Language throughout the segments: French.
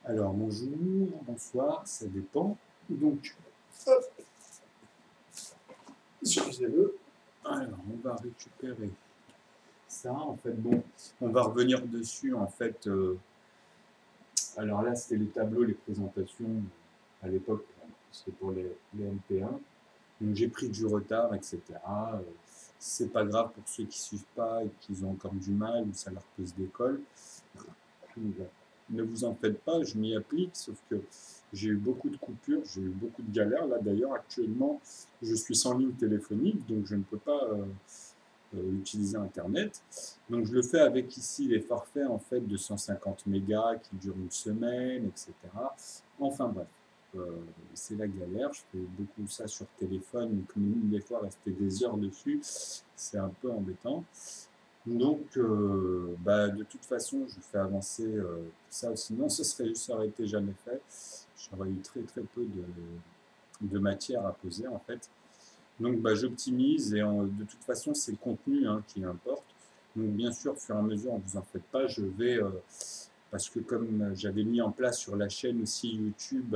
Alors, bonjour, bonsoir, ça dépend. Donc, hop, excusez-le. Alors, on va récupérer ça. En fait, bon, on va revenir dessus. En fait, alors là, c'était les tableaux, les présentations à l'époque. C'était pour les MP1. Donc, j'ai pris du retard, etc. C'est pas grave pour ceux qui suivent pas et qui ont encore du mal ou ça leur pose des cols. Ne vous en faites pas, je m'y applique, sauf que j'ai eu beaucoup de coupures, j'ai eu beaucoup de galères. Là d'ailleurs, actuellement, je suis sans ligne téléphonique, donc je ne peux pas utiliser Internet. Donc je le fais avec ici les forfaits en fait de 150 mégas qui durent une semaine, etc. Enfin bref, c'est la galère. Je fais beaucoup ça sur téléphone, donc même des fois rester des heures dessus, c'est un peu embêtant. Donc, de toute façon, je fais avancer tout ça, sinon ça aurait été jamais fait. J'aurais eu très très peu de matière à poser en fait. Donc, j'optimise et de toute façon, c'est le contenu qui importe. Donc, bien sûr, au fur et à mesure, ne vous en faites pas, je vais, parce que comme j'avais mis en place sur la chaîne aussi YouTube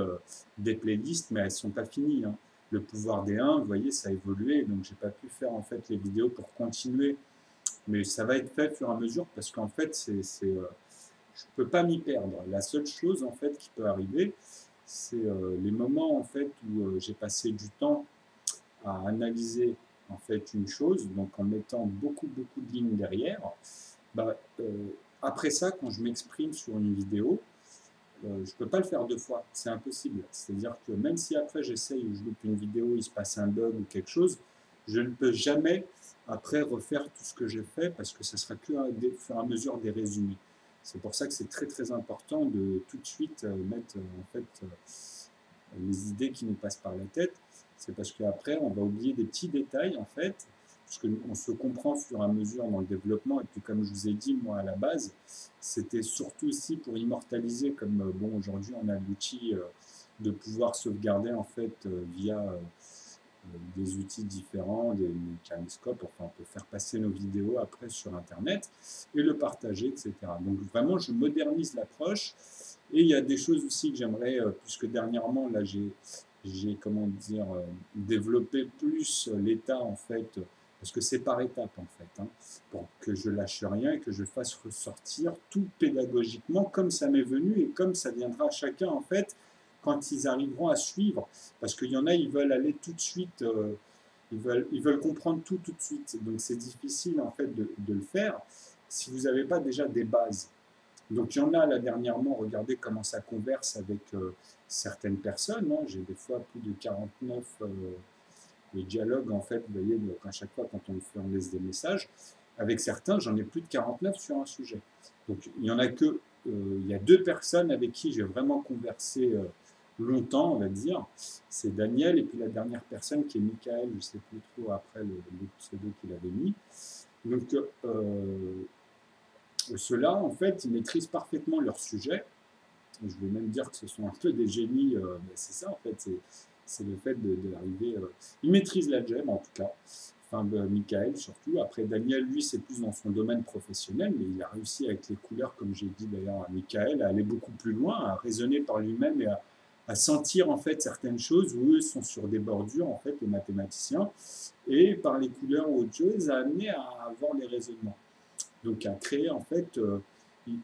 des playlists, mais elles ne sont pas finies. Le pouvoir des 1, vous voyez, ça a évolué, donc j'ai pas pu faire en fait les vidéos pour continuer, mais ça va être fait au fur et à mesure parce qu'en fait, je ne peux pas m'y perdre. La seule chose en fait qui peut arriver, c'est les moments en fait où j'ai passé du temps à analyser en fait une chose, donc en mettant beaucoup de lignes derrière. Bah, après ça, quand je m'exprime sur une vidéo, je ne peux pas le faire deux fois, c'est impossible. C'est-à-dire que même si après j'essaye ou je loupe une vidéo, il se passe un bug ou quelque chose, je ne peux jamais après refaire tout ce que j'ai fait parce que ça sera que au fur et à mesure des résumés. C'est pour ça que c'est très très important de tout de suite mettre en fait les idées qui nous passent par la tête. C'est parce qu'après on va oublier des petits détails en fait, parce qu'on se comprend au fur et à mesure dans le développement. Et puis comme je vous ai dit, moi à la base, c'était surtout aussi pour immortaliser, comme bon aujourd'hui on a l'outil de pouvoir sauvegarder en fait via des outils différents, des caméscopes, enfin on peut faire passer nos vidéos après sur internet et le partager, etc. Donc vraiment je modernise l'approche. Et il y a des choses aussi que j'aimerais, puisque dernièrement là j'ai comment dire développé plus l'état en fait, parce que c'est par étapes en fait, pour que je lâche rien et que je fasse ressortir tout pédagogiquement comme ça m'est venu et comme ça viendra à chacun en fait quand ils arriveront à suivre. Parce qu'il y en a, ils veulent aller tout de suite, ils veulent comprendre tout de suite. Donc c'est difficile en fait de le faire si vous n'avez pas déjà des bases. Donc il y en a là dernièrement, regardez comment ça converse avec certaines personnes. J'ai des fois plus de 49 les dialogues en fait, vous voyez, à chaque fois quand on laisse des messages. Avec certains, j'en ai plus de 49 sur un sujet. Donc il y en a que, il y a deux personnes avec qui j'ai vraiment conversé longtemps, on va dire. C'est Daniel et puis la dernière personne qui est Michael, je ne sais plus trop après le pseudo qu'il avait mis. Donc ceux-là, en fait, ils maîtrisent parfaitement leur sujet. Je vais même dire que ce sont un peu des génies. C'est ça, en fait, c'est le fait d'arriver. Ils maîtrisent la gemme, en tout cas. Enfin, Michael surtout. Après, Daniel, lui, c'est plus dans son domaine professionnel, mais il a réussi avec les couleurs, comme j'ai dit d'ailleurs à Michael, à aller beaucoup plus loin, à raisonner par lui-même et à sentir en fait certaines choses où eux sont sur des bordures, en fait, les mathématiciens, et par les couleurs ou autre chose, à amener à avoir les raisonnements. Donc à créer en fait,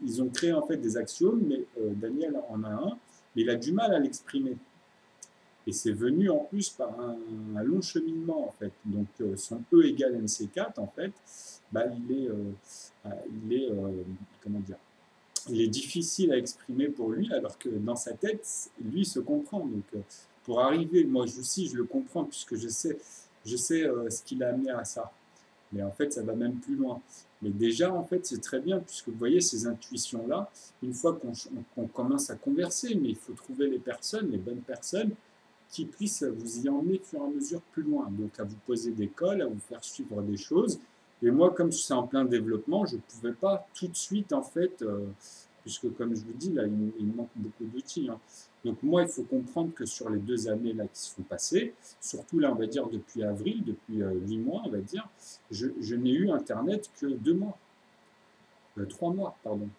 ils ont créé en fait des axiomes, mais Daniel en a un, mais il a du mal à l'exprimer. Et c'est venu en plus par un long cheminement en fait. Donc son E égale MC4 en fait, il est comment dire, il est difficile à exprimer pour lui, alors que dans sa tête, lui se comprend. Donc pour arriver, moi aussi je le comprends puisque je sais ce qu'il a amené à ça. Mais en fait, ça va même plus loin. Mais déjà, en fait, c'est très bien, puisque vous voyez, ces intuitions-là, une fois qu'on commence à converser, mais il faut trouver les personnes, les bonnes personnes, qui puissent vous y emmener au fur et à mesure plus loin. Donc, à vous poser des cols, à vous faire suivre des choses. Et moi, comme c'est en plein développement, je ne pouvais pas tout de suite, en fait, puisque comme je vous dis, là, il manque beaucoup d'outils. Donc moi, il faut comprendre que sur les 2 années là qui se sont passées, surtout là, on va dire depuis avril, depuis 8 mois, on va dire, je n'ai eu Internet que 2 mois, 3 mois, pardon.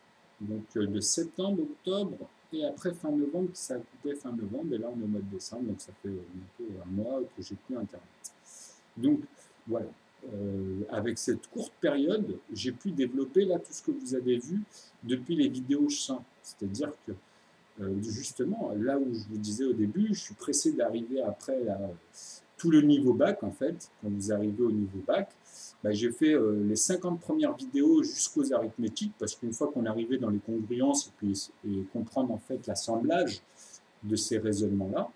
Donc de septembre, octobre, et après fin novembre, ça a coupé fin novembre, et là on est au mois de décembre, donc ça fait bientôt un mois que j'ai plus Internet. Donc voilà, avec cette courte période, j'ai pu développer là tout ce que vous avez vu depuis les vidéos champs. C'est-à-dire que justement, là où je vous disais au début, je suis pressé d'arriver après là, tout le niveau bac en fait. Quand vous arrivez au niveau bac, bah, j'ai fait les 50 premières vidéos jusqu'aux arithmétiques, parce qu'une fois qu'on arrivait dans les congruences et comprendre en fait l'assemblage de ces raisonnements-là,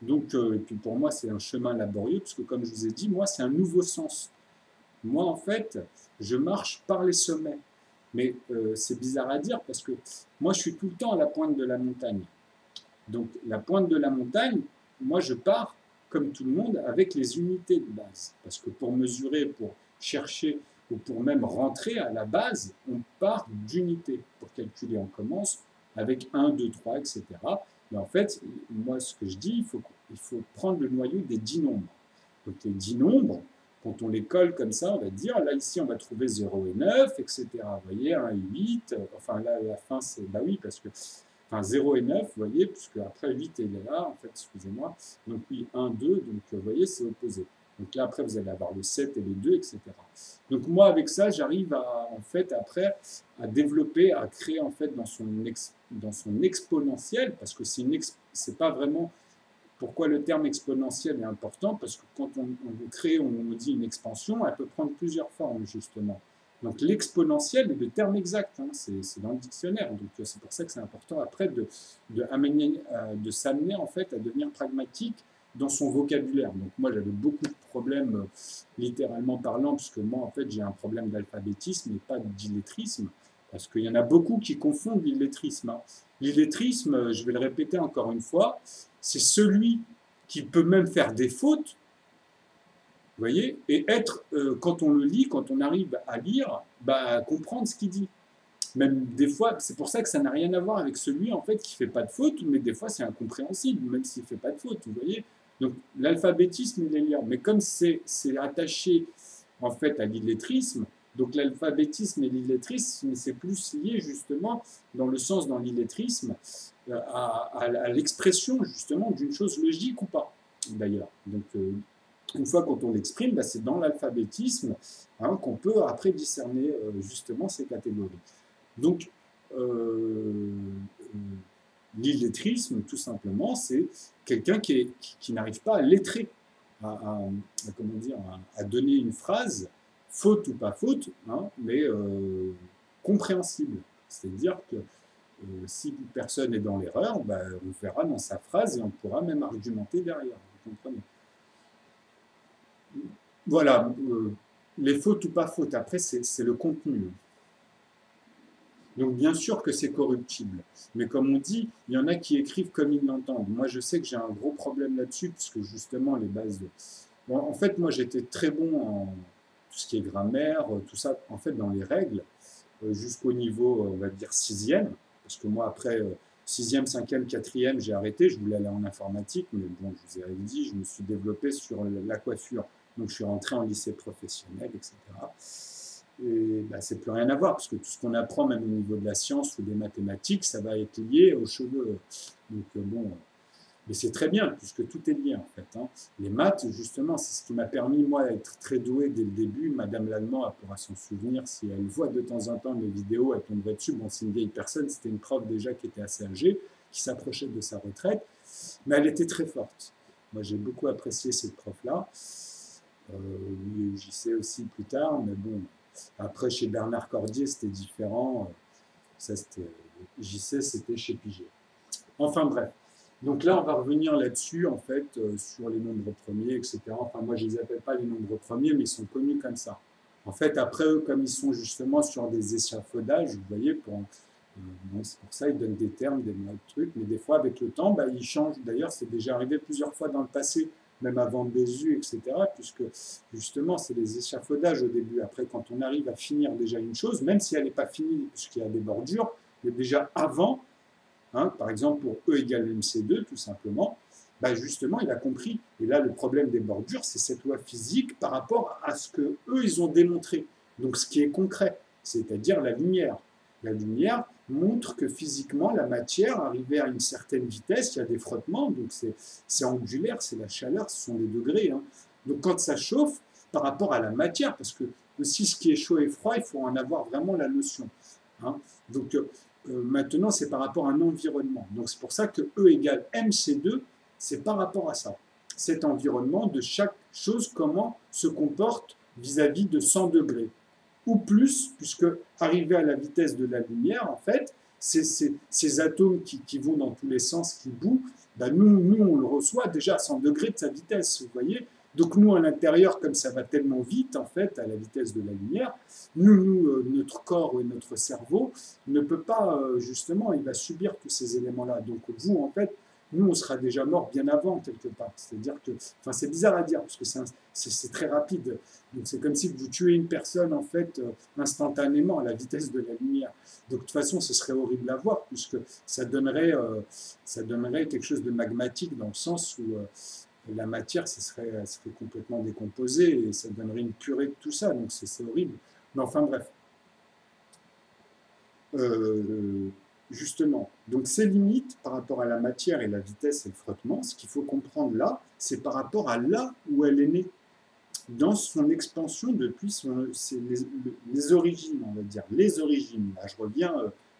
donc et puis pour moi c'est un chemin laborieux, parce que comme je vous ai dit, moi c'est un nouveau sens. Moi en fait, je marche par les sommets. Mais c'est bizarre à dire parce que moi je suis tout le temps à la pointe de la montagne. Donc la pointe de la montagne, moi je pars comme tout le monde avec les unités de base. Parce que pour mesurer, pour chercher ou pour même rentrer à la base, on part d'unités. Pour calculer, on commence avec 1, 2, 3, etc. Mais en fait, moi ce que je dis, il faut prendre le noyau des 10 nombres. Donc les 10 nombres, quand on les colle comme ça, on va dire, là ici on va trouver 0 et 9, etc. Vous voyez, 1 et 8, enfin là à la fin c'est, bah oui, parce que, enfin 0 et 9, vous voyez, puisque après 8 est là, en fait, excusez-moi, donc oui, 1, 2, donc vous voyez, c'est opposé. Donc là après vous allez avoir le 7 et les 2, etc. Donc moi avec ça, j'arrive à, en fait, après, à développer, à créer en fait dans son exponentielle, parce que c'est pas vraiment. Pourquoi le terme exponentiel est important? Parce que quand on crée, on dit une expansion, elle peut prendre plusieurs formes, justement. Donc l'exponentiel est le terme exact, hein, c'est dans le dictionnaire. Donc c'est pour ça que c'est important après de s'amener en fait à devenir pragmatique dans son vocabulaire. Donc moi j'avais beaucoup de problèmes littéralement parlant, puisque moi en fait j'ai un problème d'alphabétisme et pas d'illettrisme, parce qu'il y en a beaucoup qui confondent l'illettrisme. Hein. L'illettrisme, je vais le répéter encore une fois, c'est celui qui peut même faire des fautes, vous voyez, et être, quand on le lit, quand on arrive à lire, bah, comprendre ce qu'il dit. Même des fois, c'est pour ça que ça n'a rien à voir avec celui en fait qui fait pas de faute, mais des fois c'est incompréhensible, même s'il fait pas de faute, vous voyez. Donc l'alphabétisme il est lié, mais comme c'est attaché en fait à l'illettrisme, donc l'alphabétisme et l'illettrisme, c'est plus lié justement dans le sens dans l'illettrisme à l'expression justement d'une chose logique ou pas, d'ailleurs. Donc une fois quand on l'exprime, bah, c'est dans l'alphabétisme hein, qu'on peut après discerner justement ces catégories. Donc, l'illettrisme, tout simplement, c'est quelqu'un qui n'arrive pas à lettrer, comment dire, à donner une phrase, faute ou pas faute, hein, mais compréhensible. C'est-à-dire que si personne est dans l'erreur, bah, on verra dans sa phrase et on pourra même argumenter derrière. Vous comprenez? Voilà, les fautes ou pas fautes, après, c'est le contenu. Donc bien sûr que c'est corruptible. Mais comme on dit, il y en a qui écrivent comme ils l'entendent. Moi, je sais que j'ai un gros problème là-dessus, puisque justement, les bases de... Bon, en fait, moi, j'étais très bon en tout ce qui est grammaire, tout ça, en fait, dans les règles, jusqu'au niveau, on va dire, sixième. Parce que moi, après, sixième, cinquième, quatrième, j'ai arrêté. Je voulais aller en informatique, mais bon, je vous ai dit, je me suis développé sur la coiffure. Donc, je suis rentré en lycée professionnel, etc. Et bah, c'est plus rien à voir, parce que tout ce qu'on apprend, même au niveau de la science ou des mathématiques, ça va être lié aux cheveux. Donc bon, mais c'est très bien, puisque tout est lié en fait. Hein. Les maths, justement, c'est ce qui m'a permis, moi, d'être très doué dès le début. Madame Lallemand, elle pourra s'en souvenir, si elle voit de temps en temps mes vidéos, elle tomberait dessus. Bon, c'est une vieille personne, c'était une prof déjà qui était assez âgée, qui s'approchait de sa retraite, mais elle était très forte. Moi, j'ai beaucoup apprécié cette prof-là. J'y sais aussi plus tard, mais bon, après, chez Bernard Cordier, c'était différent. Ça, c'était JC, c'était chez Piget. Enfin bref. Donc là, on va revenir là-dessus, en fait, sur les nombres premiers, etc. Enfin, moi, je ne les appelle pas les nombres premiers, mais ils sont connus comme ça. En fait, après, eux, comme ils sont justement sur des échafaudages, vous voyez, bon, c'est pour ça ils donnent des termes, des trucs, mais des fois, avec le temps, bah, ils changent. D'ailleurs, c'est déjà arrivé plusieurs fois dans le passé, même avant Bézu, etc., puisque justement, c'est les échafaudages au début. Après, quand on arrive à finir déjà une chose, même si elle n'est pas finie, puisqu'il y a des bordures, mais déjà avant, hein, par exemple pour E égale MC2, tout simplement, bah justement, il a compris. Et là, le problème des bordures, c'est cette loi physique par rapport à ce que eux ils ont démontré. Donc, ce qui est concret, c'est-à-dire la lumière. La lumière, montre que physiquement, la matière, arrivée à une certaine vitesse, il y a des frottements, donc c'est angulaire, c'est la chaleur, ce sont les degrés. Hein. Donc quand ça chauffe, par rapport à la matière, parce que aussi ce qui est chaud et froid, il faut en avoir vraiment la notion. Hein. Donc maintenant, c'est par rapport à un environnement. Donc c'est pour ça que E égale mc2, c'est par rapport à ça. Cet environnement de chaque chose, comment se comporte vis-à-vis de 100 degrés ou plus, puisque arrivé à la vitesse de la lumière, en fait, ces atomes qui vont dans tous les sens, qui bouent, ben nous, on le reçoit déjà à 100 degrés de sa vitesse, vous voyez. Donc nous, à l'intérieur, comme ça va tellement vite, en fait, à la vitesse de la lumière, notre corps et notre cerveau ne peut pas, justement, il va subir tous ces éléments-là. Donc vous, en fait, nous, on sera déjà mort bien avant, quelque part. C'est-à-dire que, enfin, c'est bizarre à dire, parce que c'est très rapide. Donc c'est comme si vous tuez une personne, en fait, instantanément, à la vitesse de la lumière. Donc de toute façon, ce serait horrible à voir, puisque ça donnerait quelque chose de magmatique, dans le sens où la matière serait complètement décomposée, et ça donnerait une purée de tout ça, donc c'est horrible. Mais enfin bref. Justement, donc ces limites par rapport à la matière et la vitesse et le frottement, ce qu'il faut comprendre là, c'est par rapport à là où elle est née, dans son expansion depuis les origines, on va dire, les origines. Là, je reviens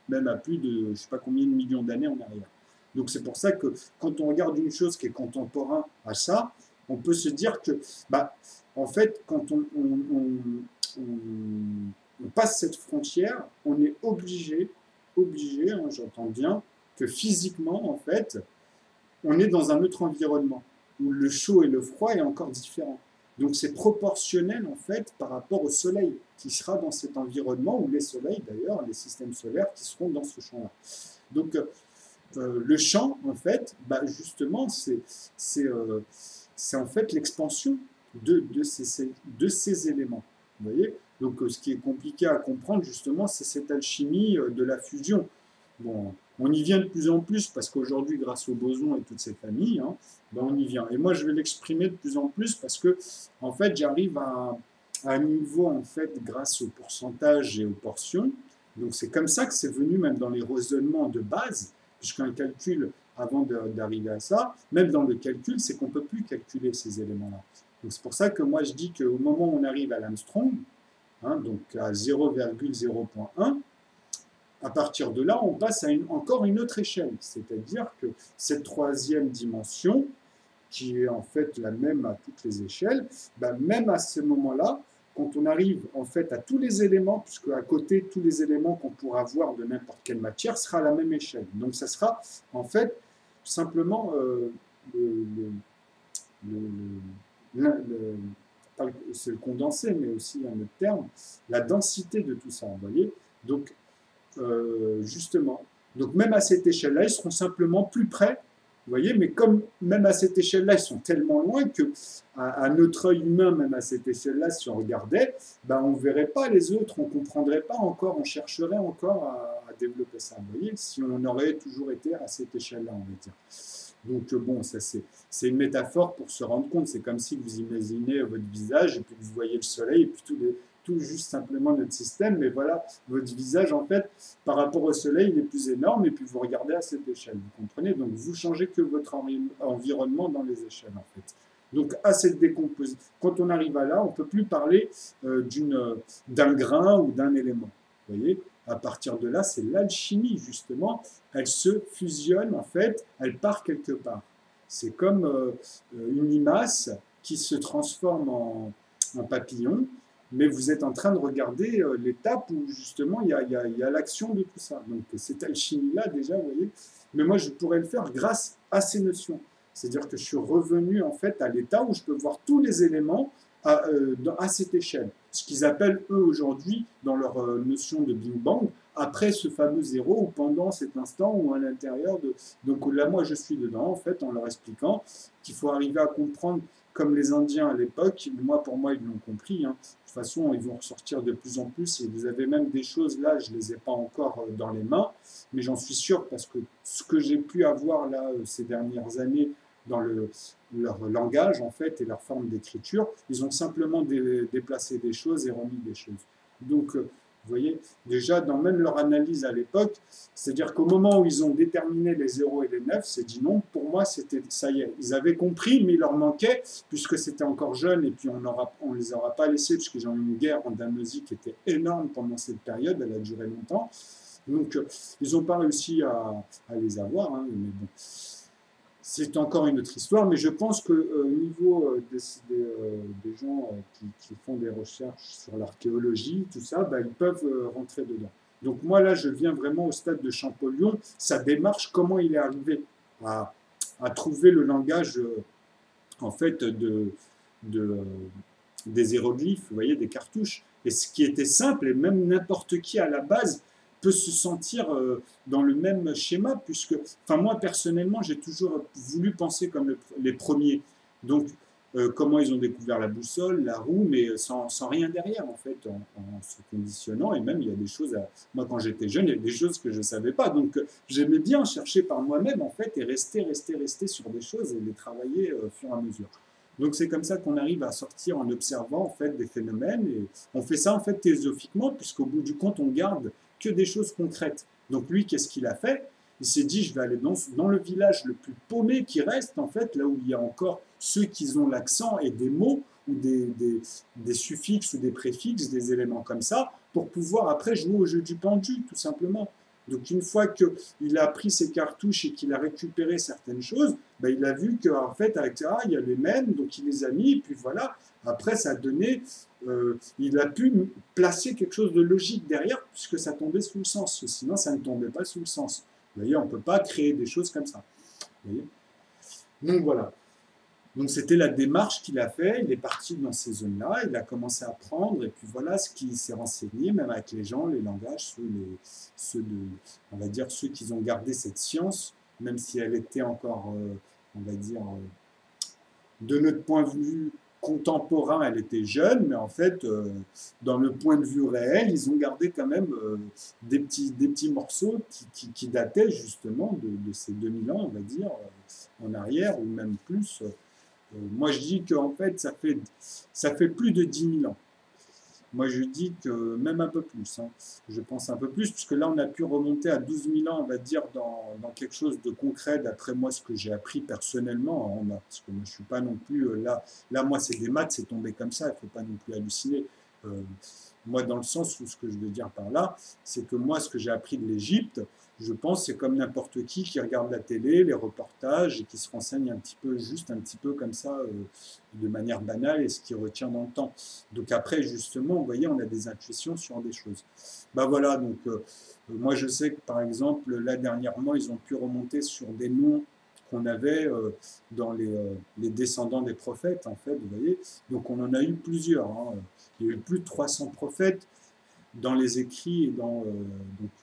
même à plus de, je ne sais pas combien de millions d'années en arrière. Donc c'est pour ça que quand on regarde une chose qui est contemporain à ça, on peut se dire que, bah, en fait, quand on passe cette frontière, on est obligé, hein, j'entends bien, que physiquement, en fait, on est dans un autre environnement, où le chaud et le froid est encore différent. Donc c'est proportionnel, en fait, par rapport au Soleil, qui sera dans cet environnement, ou les soleils, d'ailleurs, les systèmes solaires qui seront dans ce champ-là. Donc le champ, en fait, bah, justement, c'est en fait l'expansion de ces éléments. Vous voyez. Donc ce qui est compliqué à comprendre, justement, c'est cette alchimie de la fusion. Bon, on y vient de plus en plus parce qu'aujourd'hui, grâce aux bosons et toutes ces familles, hein, ben on y vient. Et moi, je vais l'exprimer de plus en plus parce que, en fait, j'arrive à un niveau, en fait, grâce au pourcentage et aux portions. Donc, c'est comme ça que c'est venu, même dans les raisonnements de base, puisqu'un calcul, avant d'arriver à ça, même dans le calcul, c'est qu'on ne peut plus calculer ces éléments-là. Donc, c'est pour ça que moi, je dis qu'au moment où on arrive à l'Armstrong, hein, donc à 0,0.1, à partir de là, on passe à encore une autre échelle, c'est-à-dire que cette troisième dimension, qui est en fait la même à toutes les échelles, ben même à ce moment-là, quand on arrive en fait à tous les éléments, puisque à côté, tous les éléments qu'on pourra voir de n'importe quelle matière sera à la même échelle. Donc ça sera en fait simplement c'est le condensé, mais aussi un autre terme, la densité de tout ça, vous voyez. Donc justement. Donc même à cette échelle-là, ils seront simplement plus près, vous voyez, mais comme même à cette échelle-là, ils sont tellement loin que à notre œil humain, même à cette échelle-là, si on regardait, ben, on ne verrait pas les autres, on ne comprendrait pas encore, on chercherait encore à développer ça, vous voyez, si on aurait toujours été à cette échelle-là, on va dire. Donc bon, ça c'est une métaphore pour se rendre compte, c'est comme si vous imaginez votre visage et puis vous voyez le soleil et puis tout juste simplement notre système, mais voilà, votre visage, en fait, par rapport au soleil, il est plus énorme, et puis vous regardez à cette échelle, vous comprenez? Donc, vous changez que votre environnement dans les échelles, en fait. Donc, à cette décomposition, quand on arrive à là, on ne peut plus parler d'un grain ou d'un élément, vous voyez? À partir de là, c'est l'alchimie, justement, elle se fusionne, en fait, elle part quelque part. C'est comme une limace qui se transforme en papillon, mais vous êtes en train de regarder l'étape où justement il y a l'action de tout ça. Donc cette alchimie-là déjà, vous voyez, mais moi je pourrais le faire grâce à ces notions. C'est-à-dire que je suis revenu en fait à l'état où je peux voir tous les éléments à cette échelle. Ce qu'ils appellent eux aujourd'hui dans leur notion de Big Bang, après ce fameux zéro ou pendant cet instant ou à l'intérieur de... Donc là moi je suis dedans en fait en leur expliquant qu'il faut arriver à comprendre comme les Indiens à l'époque, pour moi ils l'ont compris, hein. De toute façon, ils vont ressortir de plus en plus. Et vous avez même des choses là, je ne les ai pas encore dans les mains, mais j'en suis sûr parce que ce que j'ai pu avoir là ces dernières années dans leur langage en fait et leur forme d'écriture, ils ont simplement déplacé des choses et remis des choses. Donc Vous voyez, déjà, dans même leur analyse à l'époque, c'est-à-dire qu'au moment où ils ont déterminé les 0 et les 9, c'est dit non, pour moi, c'était ça y est. Ils avaient compris, mais il leur manquait, puisque c'était encore jeune, et puis on les aura pas laissés, puisqu'ils ont eu une guerre en Dalmatie qui était énorme pendant cette période, elle a duré longtemps. Donc, ils n'ont pas réussi à les avoir, hein, mais bon. C'est encore une autre histoire, mais je pense qu'au niveau des gens qui font des recherches sur l'archéologie, tout ça, bah, ils peuvent rentrer dedans. Donc moi, là, je viens vraiment au stade de Champollion, sa démarche, comment il est arrivé à trouver le langage, en fait, de, des hiéroglyphes, vous voyez, des cartouches. Et ce qui était simple, et même n'importe qui à la base peut se sentir dans le même schéma, puisque, enfin moi personnellement, j'ai toujours voulu penser comme les premiers. Donc, comment ils ont découvert la boussole, la roue, mais sans rien derrière, en fait, en se conditionnant. Et même, il y a des choses, moi quand j'étais jeune, il y a des choses que je ne savais pas. Donc, j'aimais bien chercher par moi-même, en fait, et rester sur des choses et les travailler au fur et à mesure. Donc c'est comme ça qu'on arrive à sortir en observant en fait des phénomènes et on fait ça en fait théosophiquement puisqu'au bout du compte on garde que des choses concrètes. Donc lui qu'est-ce qu'il a fait? Il s'est dit je vais aller dans le village le plus paumé qui reste en fait là où il y a encore ceux qui ont l'accent et des mots ou des suffixes ou des préfixes, des éléments comme ça pour pouvoir après jouer au jeu du pendu tout simplement. Donc une fois qu'il a pris ses cartouches et qu'il a récupéré certaines choses, ben, il a vu qu'en fait, avec ça, il y a les mêmes, donc il les a mis, et puis voilà. Après, ça a donné, il a pu placer quelque chose de logique derrière, puisque ça tombait sous le sens. Sinon, ça ne tombait pas sous le sens. Vous voyez, on ne peut pas créer des choses comme ça. Vous voyez. Donc voilà. Donc c'était la démarche qu'il a fait, il est parti dans ces zones-là, il a commencé à apprendre, et puis voilà ce qu'il s'est renseigné, même avec les gens, les langages, on va dire ceux qui ont gardé cette science, même si elle était encore, on va dire, de notre point de vue contemporain, elle était jeune, mais en fait, dans le point de vue réel, ils ont gardé quand même des petits morceaux qui dataient justement de ces 2000 ans, on va dire, en arrière, ou même plus. Moi, je dis qu'en fait, ça fait plus de 10 000 ans. Moi, je dis que même un peu plus. Hein. Je pense un peu plus, puisque là, on a pu remonter à 12 000 ans, on va dire, dans quelque chose de concret, d'après moi, ce que j'ai appris personnellement en maths. Parce que moi, je ne suis pas non plus... là, moi, c'est des maths, c'est tombé comme ça, il ne faut pas non plus halluciner. Moi, dans le sens où ce que je veux dire par là, c'est que moi, ce que j'ai appris de l'Égypte, je pense c'est comme n'importe qui regarde la télé, les reportages et qui se renseigne un petit peu, juste un petit peu comme ça, de manière banale et ce qui retient dans le temps. Donc après, justement, vous voyez, on a des intuitions sur des choses. Ben voilà, donc moi je sais que par exemple, là dernièrement, ils ont pu remonter sur des noms qu'on avait dans les descendants des prophètes, en fait, vous voyez. Donc on en a eu plusieurs. Hein. Il y a eu plus de 300 prophètes dans les écrits et donc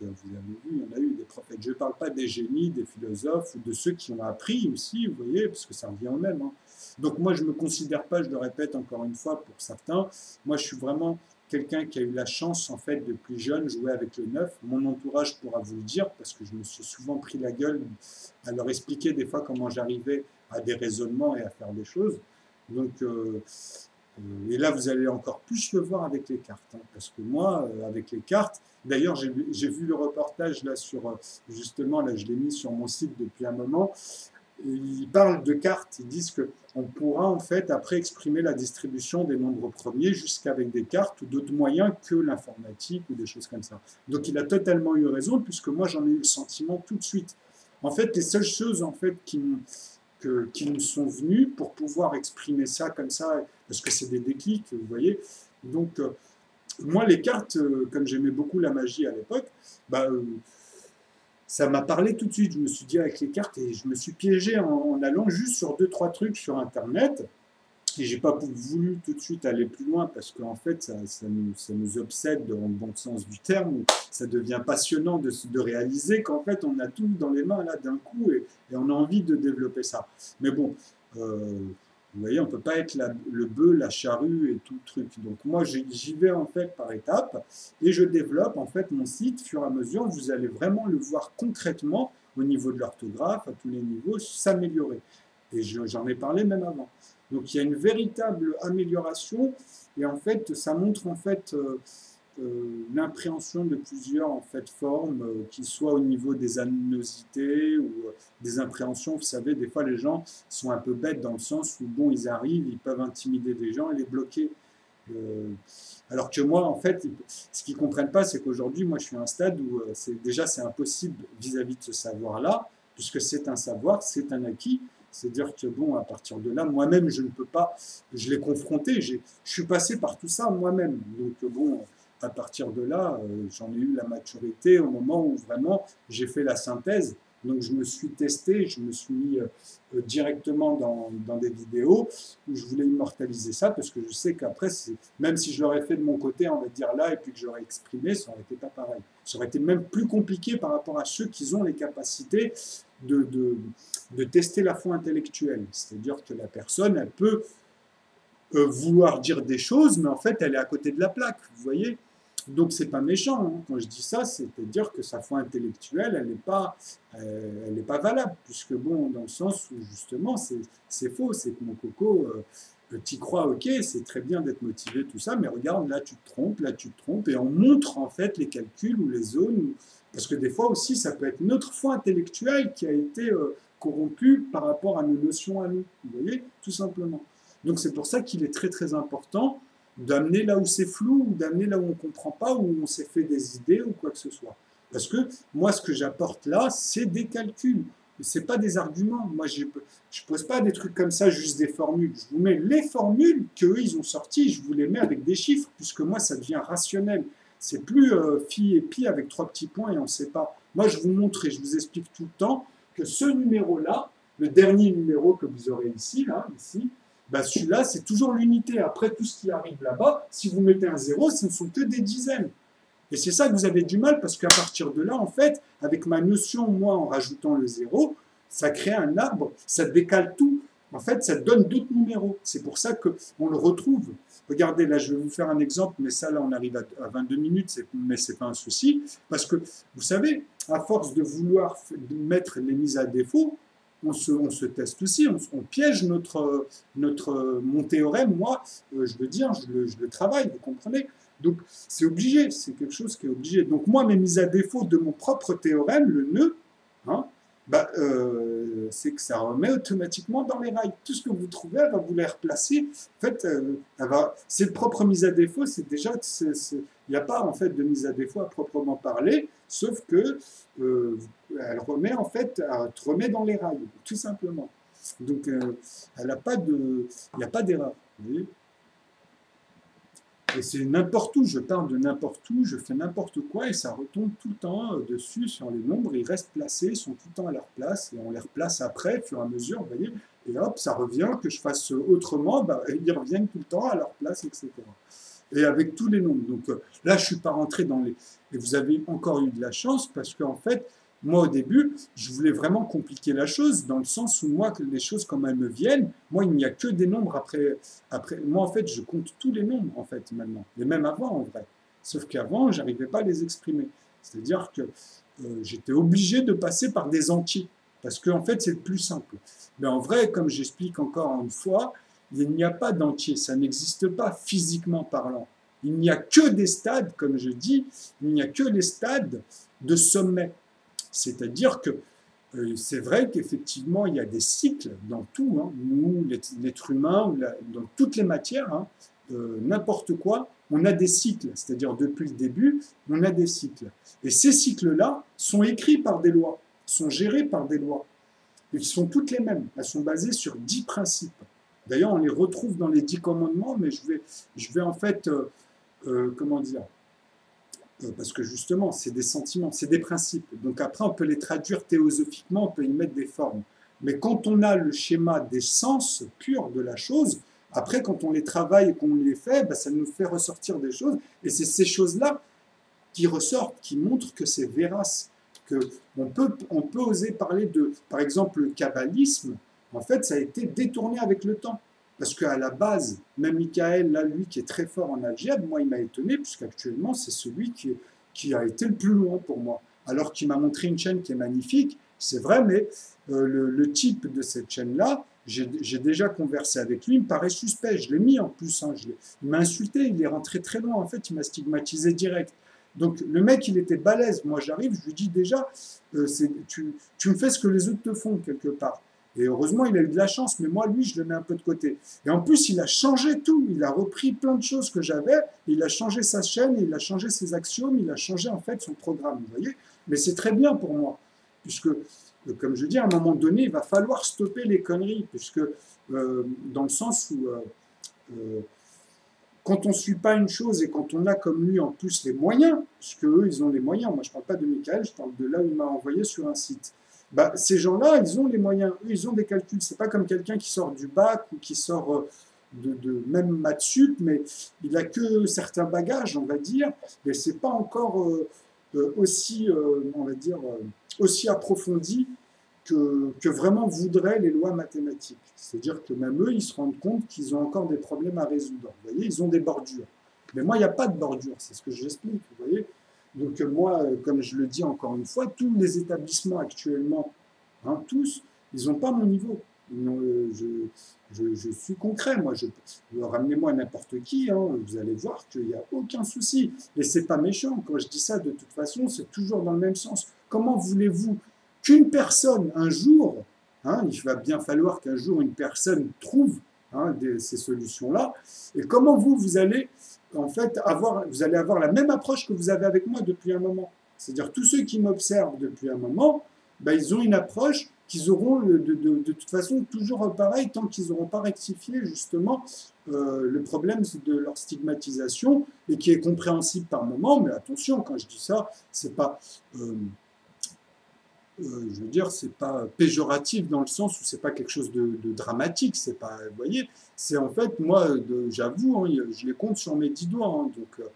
vous avez vu, il y en a eu des prophètes. Je ne parle pas des génies, des philosophes ou de ceux qui ont appris aussi, vous voyez, parce que ça revient au même. Hein. Donc moi, je ne me considère pas, je le répète encore une fois pour certains, moi je suis vraiment quelqu'un qui a eu la chance, en fait, de plus jeune, jouer avec le neuf. Mon entourage pourra vous le dire, parce que je me suis souvent pris la gueule à leur expliquer des fois comment j'arrivais à des raisonnements et à faire des choses. Donc, et là, vous allez encore plus le voir avec les cartes. Hein, parce que moi, avec les cartes, d'ailleurs, j'ai vu le reportage là sur, justement, là, je l'ai mis sur mon site depuis un moment. Ils parlent de cartes. Ils disent qu'on pourra en fait après exprimer la distribution des nombres premiers jusqu'avec des cartes ou d'autres moyens que l'informatique ou des choses comme ça. Donc, il a totalement eu raison puisque moi, j'en ai eu le sentiment tout de suite. En fait, les seules choses en fait qui nous sont venus pour pouvoir exprimer ça comme ça, parce que c'est des déclics, vous voyez. Donc, moi, les cartes, comme j'aimais beaucoup la magie à l'époque, bah, ça m'a parlé tout de suite. Je me suis dit avec les cartes, et je me suis piégé en allant juste sur 2-3 trucs sur Internet. Et j'ai pas voulu tout de suite aller plus loin parce qu'en fait, ça nous obsède dans le bon sens du terme. Ça devient passionnant de réaliser qu'en fait, on a tout dans les mains là d'un coup et on a envie de développer ça. Mais bon, vous voyez, on peut pas être le bœuf, la charrue et tout le truc. Donc moi, j'y vais en fait par étapes et je développe en fait mon site au fur et à mesure. Vous allez vraiment le voir concrètement au niveau de l'orthographe, à tous les niveaux, s'améliorer. Et j'en ai parlé même avant. Donc il y a une véritable amélioration et en fait ça montre en fait l'impréhension de plusieurs en fait, formes, qui soient au niveau des anosités ou des impréhensions. Vous savez, des fois les gens sont un peu bêtes dans le sens où bon, ils arrivent, ils peuvent intimider des gens et les bloquer. Alors que moi, en fait, ce qu'ils ne comprennent pas, c'est qu'aujourd'hui, moi, je suis à un stade où déjà c'est impossible vis-à-vis de ce savoir-là, puisque c'est un savoir, c'est un acquis. C'est-à-dire que, bon, à partir de là, moi-même, je ne peux pas, je l'ai confronté, je suis passé par tout ça moi-même. Donc, bon, à partir de là, j'en ai eu la maturité au moment où vraiment j'ai fait la synthèse. Donc, je me suis testé, je me suis mis directement dans des vidéos où je voulais immortaliser ça parce que je sais qu'après, même si je l'aurais fait de mon côté, on va dire là, et puis que j'aurais exprimé, ça aurait été pas pareil. Ça aurait été même plus compliqué par rapport à ceux qui ont les capacités de tester la foi intellectuelle. C'est-à-dire que la personne, elle peut vouloir dire des choses, mais en fait, elle est à côté de la plaque, vous voyez. Donc, c'est pas méchant. Hein. Quand je dis ça, c'est-à-dire que sa foi intellectuelle, elle n'est pas valable, puisque, bon, dans le sens où, justement, c'est faux. C'est que mon coco, t'y crois, ok, c'est très bien d'être motivé, tout ça, mais regarde, là, tu te trompes, et on montre, en fait, les calculs ou les zones, parce que des fois aussi, ça peut être notre foi intellectuelle qui a été corrompue par rapport à nos notions à nous, vous voyez, tout simplement. Donc, c'est pour ça qu'il est très, très important d'amener là où c'est flou, ou d'amener là où on ne comprend pas, où on s'est fait des idées ou quoi que ce soit. Parce que moi, ce que j'apporte là, c'est des calculs. Ce n'est pas des arguments. Moi, je ne pose pas des trucs comme ça, juste des formules. Je vous mets les formules qu'eux, ils ont sorties, je vous les mets avec des chiffres, puisque moi, ça devient rationnel. C'est plus phi et pi avec 3 petits points et on ne sait pas. Moi, je vous montre et je vous explique tout le temps que ce numéro-là, le dernier numéro que vous aurez ici, ben celui-là, c'est toujours l'unité. Après, tout ce qui arrive là-bas, si vous mettez un 0, ce ne sont que des dizaines. Et c'est ça que vous avez du mal, parce qu'à partir de là, en fait, avec ma notion, moi, en rajoutant le 0, ça crée un arbre, ça décale tout. En fait, ça donne d'autres numéros. C'est pour ça qu'on le retrouve. Regardez, là, je vais vous faire un exemple, mais ça, là, on arrive à 22 minutes, mais ce n'est pas un souci. Parce que, vous savez, à force de vouloir mettre les mises à défaut, on se teste aussi, on piège mon théorème, moi, je veux dire, je le travaille, vous comprenez? Donc, c'est obligé, c'est quelque chose qui est obligé. Donc, moi, mes mises à défaut de mon propre théorème, le nœud, hein, bah, c'est que ça remet automatiquement dans les rails. Tout ce que vous trouvez, elle va vous les replacer. En fait, c'est le propre mise à défaut, c'est déjà, il n'y a pas en fait de mise à défaut à proprement parler, sauf que elle remet en fait, elle te remet dans les rails, tout simplement. Donc, elle a pas il n'y a pas d'erreur. Vous voyez ? Et c'est n'importe où, je pars de n'importe où, je fais n'importe quoi et ça retombe tout le temps dessus sur les nombres, ils restent placés, ils sont tout le temps à leur place et on les replace après, au fur et à mesure, vous voyez, et hop, ça revient, que je fasse autrement, bah, ils reviennent tout le temps à leur place, etc. Et avec tous les nombres. Donc là, je ne suis pas rentré dans les... Et vous avez encore eu de la chance parce qu'en fait, moi, au début, je voulais vraiment compliquer la chose, dans le sens où moi, que les choses comme elles me viennent, moi, il n'y a que des nombres après. Moi, en fait, je compte tous les nombres, en fait, maintenant. Et même avant, en vrai. Sauf qu'avant, je n'arrivais pas à les exprimer. C'est-à-dire que j'étais obligé de passer par des entiers. Parce qu'en fait, c'est le plus simple. Mais en vrai, comme j'explique encore une fois, il n'y a pas d'entier. Ça n'existe pas physiquement parlant. Il n'y a que des stades, comme je dis, il n'y a que les stades de sommet. C'est-à-dire que c'est vrai qu'effectivement, il y a des cycles dans tout. Hein. Nous, l'être humain, dans toutes les matières, hein, n'importe quoi, on a des cycles. C'est-à-dire, depuis le début, on a des cycles. Et ces cycles-là sont écrits par des lois, sont gérés par des lois. Ils sont toutes les mêmes. Elles sont basées sur 10 principes. D'ailleurs, on les retrouve dans les 10 commandements, mais je vais en fait, comment dire, parce que justement, c'est des sentiments, c'est des principes. Donc après, on peut les traduire théosophiquement, on peut y mettre des formes. Mais quand on a le schéma des sens purs de la chose, après, quand on les travaille et qu'on les fait, bah, ça nous fait ressortir des choses. Et c'est ces choses-là qui ressortent, qui montrent que c'est vérace. On peut oser parler de, par exemple, le kabbalisme. En fait, ça a été détourné avec le temps. Parce qu'à la base, même Michael, là, lui, qui est très fort en algèbre, moi, il m'a étonné, puisqu'actuellement, c'est celui qui a été le plus loin pour moi. Alors qu'il m'a montré une chaîne qui est magnifique, c'est vrai, mais le type de cette chaîne-là, j'ai déjà conversé avec lui, il me paraît suspect, je l'ai mis en plus, hein, il m'a insulté, il est rentré très loin, en fait, il m'a stigmatisé direct. Donc le mec, il était balèze, moi j'arrive, je lui dis déjà, tu me fais ce que les autres te font quelque part. Et heureusement, il a eu de la chance, mais moi, lui, je le mets un peu de côté. Et en plus, il a changé tout, il a repris plein de choses que j'avais, il a changé sa chaîne, il a changé ses axiomes, il a changé en fait son programme, vous voyez. Mais c'est très bien pour moi, puisque comme je dis, à un moment donné, il va falloir stopper les conneries, puisque dans le sens où quand on ne suit pas une chose et quand on a comme lui en plus les moyens, puisque eux, ils ont les moyens, moi je ne parle pas de Michael, je parle de là où il m'a envoyé sur un site. Bah, ces gens-là, ils ont les moyens, eux, ils ont des calculs. C'est pas comme quelqu'un qui sort du bac ou qui sort de même maths sup, mais il n'a que certains bagages, on va dire, mais c'est pas encore aussi, on va dire, aussi approfondi que vraiment voudraient les lois mathématiques. C'est-à-dire que même eux, ils se rendent compte qu'ils ont encore des problèmes à résoudre. Vous voyez, ils ont des bordures. Mais moi, il n'y a pas de bordure, c'est ce que j'explique, vous voyez. Donc moi, comme je le dis encore une fois, tous les établissements actuellement, hein, tous, ils n'ont pas mon niveau. Je suis concret, moi. Ramenez-moi n'importe qui, hein, vous allez voir qu'il n'y a aucun souci. Et c'est pas méchant. Quand je dis ça, de toute façon, c'est toujours dans le même sens. Comment voulez-vous qu'une personne, un jour, hein, il va bien falloir qu'un jour une personne trouve hein, ces solutions-là, et comment vous allez en fait vous allez avoir la même approche que vous avez avec moi depuis un moment. C'est-à-dire tous ceux qui m'observent depuis un moment, ben, ils ont une approche qu'ils auront de toute façon toujours pareil tant qu'ils n'auront pas rectifié justement le problème de leur stigmatisation et qui est compréhensible par moment. Mais attention, quand je dis ça, c'est pas je veux dire, c'est pas péjoratif dans le sens où c'est pas quelque chose de dramatique, c'est pas, vous voyez, c'est en fait, moi, j'avoue, hein, je les compte sur mes 10 doigts, hein, donc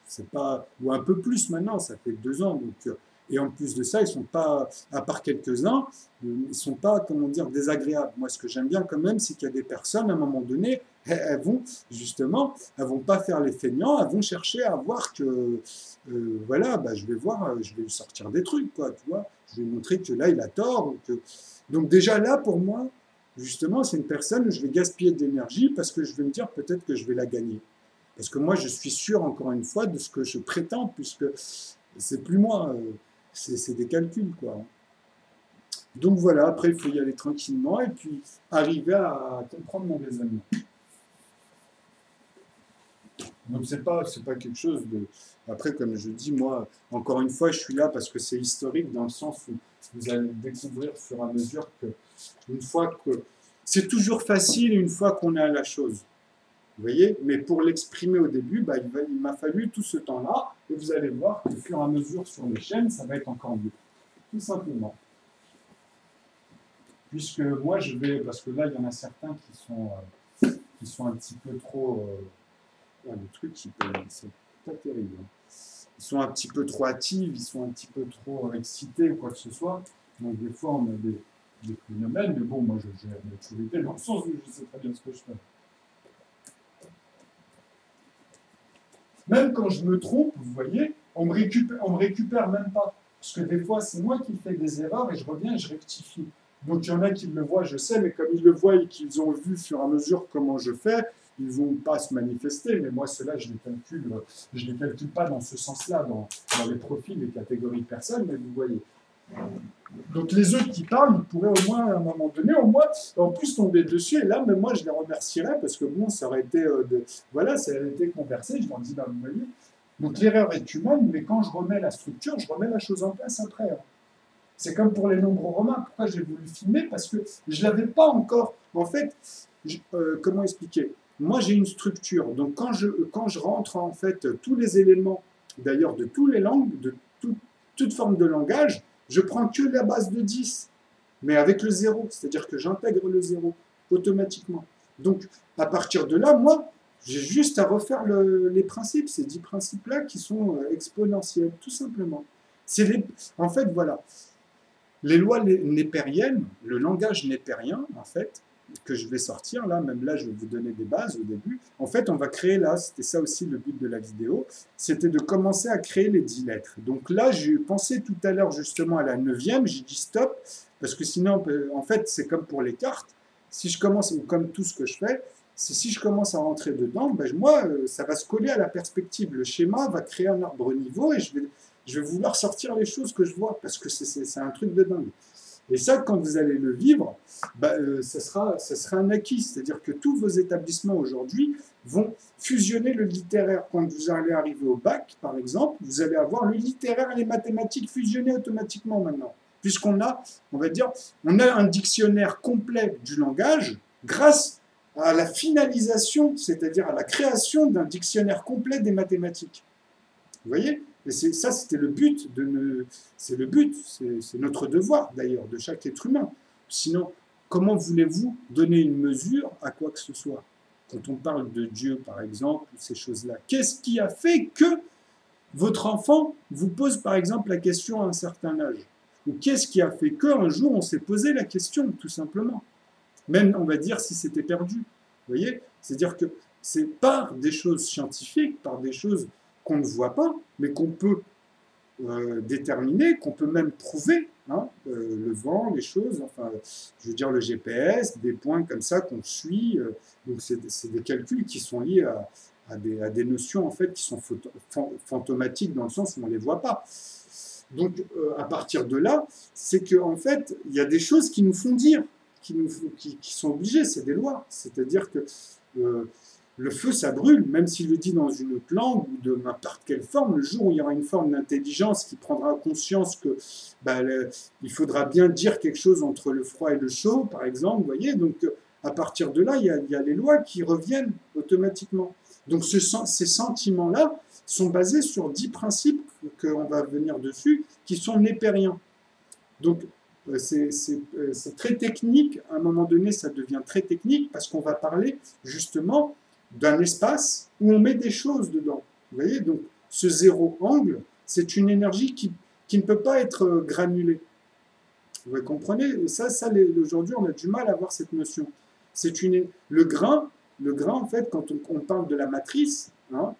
c'est pas, ou un peu plus maintenant, ça fait 2 ans, donc, et en plus de ça, ils sont pas, à part quelques-uns, ils sont pas, comment dire, désagréables. Moi, ce que j'aime bien quand même, c'est qu'il y a des personnes, à un moment donné, elles vont, justement, elles vont pas faire les feignants, elles vont chercher à voir que, voilà, bah, je vais voir, je vais lui sortir des trucs, quoi, tu vois. Je vais montrer que là, il a tort. Donc déjà là, pour moi, justement, c'est une personne où je vais gaspiller de l'énergie parce que je vais me dire peut-être que je vais la gagner. Parce que moi, je suis sûr, encore une fois, de ce que je prétends, puisque c'est plus moi, c'est des calculs, quoi. Donc voilà, après, il faut y aller tranquillement et puis arriver à comprendre mon raisonnement. Donc c'est pas quelque chose de... Après, comme je dis, moi, encore une fois, je suis là parce que c'est historique dans le sens où vous allez découvrir au fur et à mesure que une fois que... C'est toujours facile une fois qu'on est à la chose. Vous voyez? Mais pour l'exprimer au début, bah, il m'a fallu tout ce temps-là et vous allez voir qu'au fur et à mesure sur les chaînes, ça va être encore mieux. Tout simplement. Puisque moi, je vais... Parce que là, il y en a certains qui sont un petit peu trop... le truc, c'est pas terrible. Ils sont un petit peu trop hâtifs, ils sont un petit peu trop excités ou quoi que ce soit. Donc des fois, on a des phénomènes, mais bon, moi, j'ai la maturité dans le sens où je sais très bien ce que je fais. Même quand je me trompe, vous voyez, on me récupère même pas. Parce que des fois, c'est moi qui fais des erreurs et je reviens et je rectifie. Donc il y en a qui le voient, je sais, mais comme ils le voient et qu'ils ont vu au fur et à mesure comment je fais, ils ne vont pas se manifester, mais moi, ceux-là, je les calcule pas dans ce sens-là, dans les profils, les catégories de personnes, mais vous voyez. Donc les autres qui parlent, ils pourraient au moins, à un moment donné, au moins, en plus tomber dessus, et là, même moi, je les remercierais, parce que bon, ça aurait été, voilà, ça aurait été conversé, je leur dis, bah, vous voyez, donc l'erreur est humaine, mais quand je remets la structure, je remets la chose en place après. Hein. C'est comme pour les nombres romains, pourquoi j'ai voulu filmer? Parce que je ne l'avais pas encore, en fait, comment expliquer? Moi, j'ai une structure. Donc, quand je rentre, en fait, tous les éléments, d'ailleurs, de toutes les langues, de toute forme de langage, je prends que la base de 10, mais avec le 0. C'est-à-dire que j'intègre le 0 automatiquement. Donc, à partir de là, moi, j'ai juste à refaire les principes, ces 10 principes-là qui sont exponentiels, tout simplement. En fait, voilà. Les lois népériennes, le langage népérien, en fait, que je vais sortir, là, même là, je vais vous donner des bases au début. En fait, on va créer là, c'était ça aussi le but de la vidéo, c'était de commencer à créer les 10 lettres. Donc là, j'ai pensé tout à l'heure justement à la 9e, j'ai dit stop, parce que sinon, en fait, c'est comme pour les cartes, si je commence, comme tout ce que je fais, c'est si je commence à rentrer dedans, ben, moi, ça va se coller à la perspective. Le schéma va créer un arbre niveau et je vais vouloir sortir les choses que je vois parce que c'est un truc de dingue. Et ça, quand vous allez le vivre, bah, ça sera un acquis. C'est-à-dire que tous vos établissements aujourd'hui vont fusionner le littéraire. Quand vous allez arriver au bac, par exemple, vous allez avoir le littéraire et les mathématiques fusionnés automatiquement maintenant. Puisqu'on a, on va dire, on a un dictionnaire complet du langage grâce à la finalisation, c'est-à-dire à la création d'un dictionnaire complet des mathématiques. Vous voyez? Et ça, c'était le but. C'est le but, c'est notre devoir d'ailleurs, de chaque être humain. Sinon, comment voulez-vous donner une mesure à quoi que ce soit? Quand on parle de Dieu, par exemple, ces choses-là, qu'est-ce qui a fait que votre enfant vous pose, par exemple, la question à un certain âge? Ou qu'est-ce qui a fait qu'un jour, on s'est posé la question, tout simplement? Même, on va dire, si c'était perdu. Vous voyez? C'est-à-dire que c'est par des choses scientifiques, par des choses qu'on ne voit pas, mais qu'on peut déterminer, qu'on peut même prouver, hein, le vent, les choses, enfin, je veux dire le GPS, des points comme ça qu'on suit, donc c'est des calculs qui sont liés à des notions en fait qui sont fantomatiques dans le sens où on ne les voit pas. Donc à partir de là, c'est qu'en fait, il y a des choses qui nous font dire, qui sont obligées, c'est des lois, c'est-à-dire que le feu, ça brûle, même s'il le dit dans une autre langue ou de n'importe quelle forme. Le jour où il y aura une forme d'intelligence qui prendra conscience que il faudra bien dire quelque chose entre le froid et le chaud, par exemple, vous voyez. Donc, à partir de là, il y a les lois qui reviennent automatiquement. Donc, ces sentiments-là sont basés sur 10 principes qu'on va venir dessus, qui sont népériens. Donc, c'est très technique. À un moment donné, ça devient très technique parce qu'on va parler justement d'un espace où on met des choses dedans. Vous voyez, donc ce zéro angle, c'est une énergie qui ne peut pas être granulée. Vous comprenez? Et ça aujourd'hui, on a du mal à avoir cette notion. Le grain, en fait, quand on parle de la matrice, hein,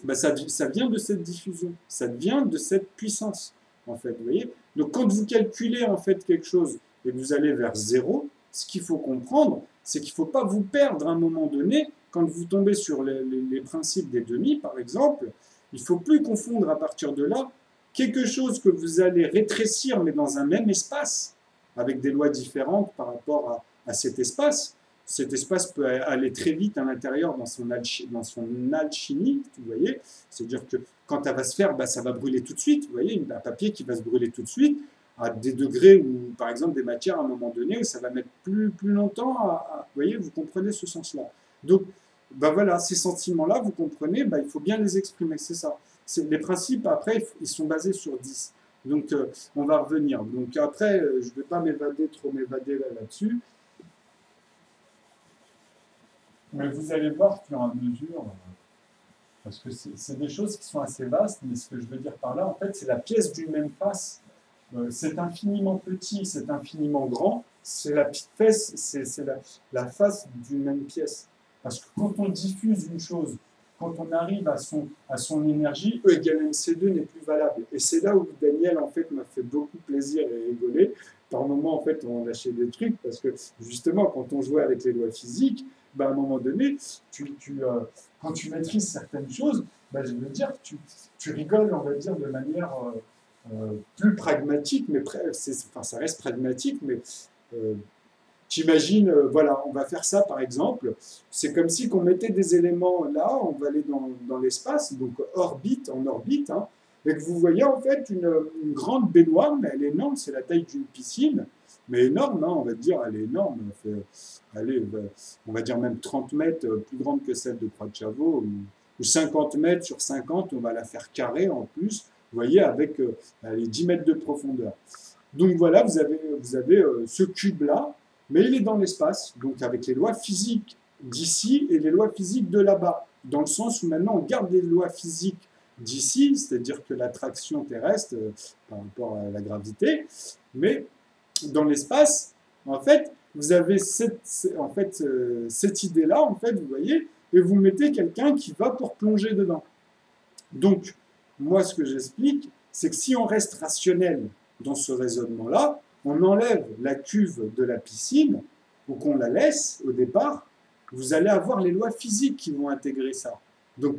ben ça vient de cette diffusion, ça vient de cette puissance, en fait. Vous voyez? Donc quand vous calculez en fait quelque chose et que vous allez vers zéro, ce qu'il faut comprendre, c'est qu'il ne faut pas vous perdre à un moment donné. Quand vous tombez sur les principes des demi, par exemple, il ne faut plus confondre à partir de là quelque chose que vous allez rétrécir, mais dans un même espace, avec des lois différentes par rapport à cet espace. Cet espace peut aller très vite à l'intérieur dans son alchimie, vous voyez. C'est-à-dire que quand ça va se faire, ça va brûler tout de suite. Vous voyez, un papier qui va se brûler tout de suite, à des degrés où, par exemple, des matières à un moment donné, où ça va mettre plus longtemps vous voyez, vous comprenez ce sens-là. Donc, voilà, ces sentiments-là, vous comprenez, il faut bien les exprimer, c'est ça. Les principes, après, ils sont basés sur 10. Donc, on va revenir. Donc, après, je ne vais pas trop m'évader là-dessus. Mais vous allez voir, au fur et à mesure, parce que c'est des choses qui sont assez vastes, mais ce que je veux dire par là, en fait, c'est la pièce d'une même face. C'est infiniment petit, c'est infiniment grand, c'est la pièce, c'est la face d'une même pièce. Parce que quand on diffuse une chose, quand on arrive à son énergie, E égale MC2 n'est plus valable. Et c'est là où Daniel, en fait, m'a fait beaucoup plaisir et rigoler. Par moments, en fait, on lâchait des trucs, parce que, justement, quand on jouait avec les lois physiques, à un moment donné, quand tu maîtrises certaines choses, je veux dire, tu rigoles, on va dire, de manière plus pragmatique, mais ça reste pragmatique, mais t'imagines, voilà, on va faire ça par exemple, c'est comme si qu'on mettait des éléments là, on va aller dans l'espace, donc en orbite, hein, et que vous voyez en fait une grande baignoire, mais elle est énorme, c'est la taille d'une piscine, mais énorme, hein, on va dire, elle est énorme, on va dire même 30 mètres, plus grande que celle de Croix-de-Chavaux, ou 50 mètres sur 50, on va la faire carrée en plus, vous voyez, avec les 10 mètres de profondeur. Donc voilà, vous avez ce cube-là, mais il est dans l'espace, donc avec les lois physiques d'ici et les lois physiques de là-bas, dans le sens où maintenant on garde les lois physiques d'ici, c'est-à-dire que l'attraction terrestre par rapport à la gravité, mais dans l'espace, en fait, vous avez cette idée-là, en fait, vous voyez, et vous mettez quelqu'un qui va pour plonger dedans. Donc, moi, ce que j'explique, c'est que si on reste rationnel dans ce raisonnement-là, on enlève la cuve de la piscine ou qu'on la laisse au départ, vous allez avoir les lois physiques qui vont intégrer ça. Donc,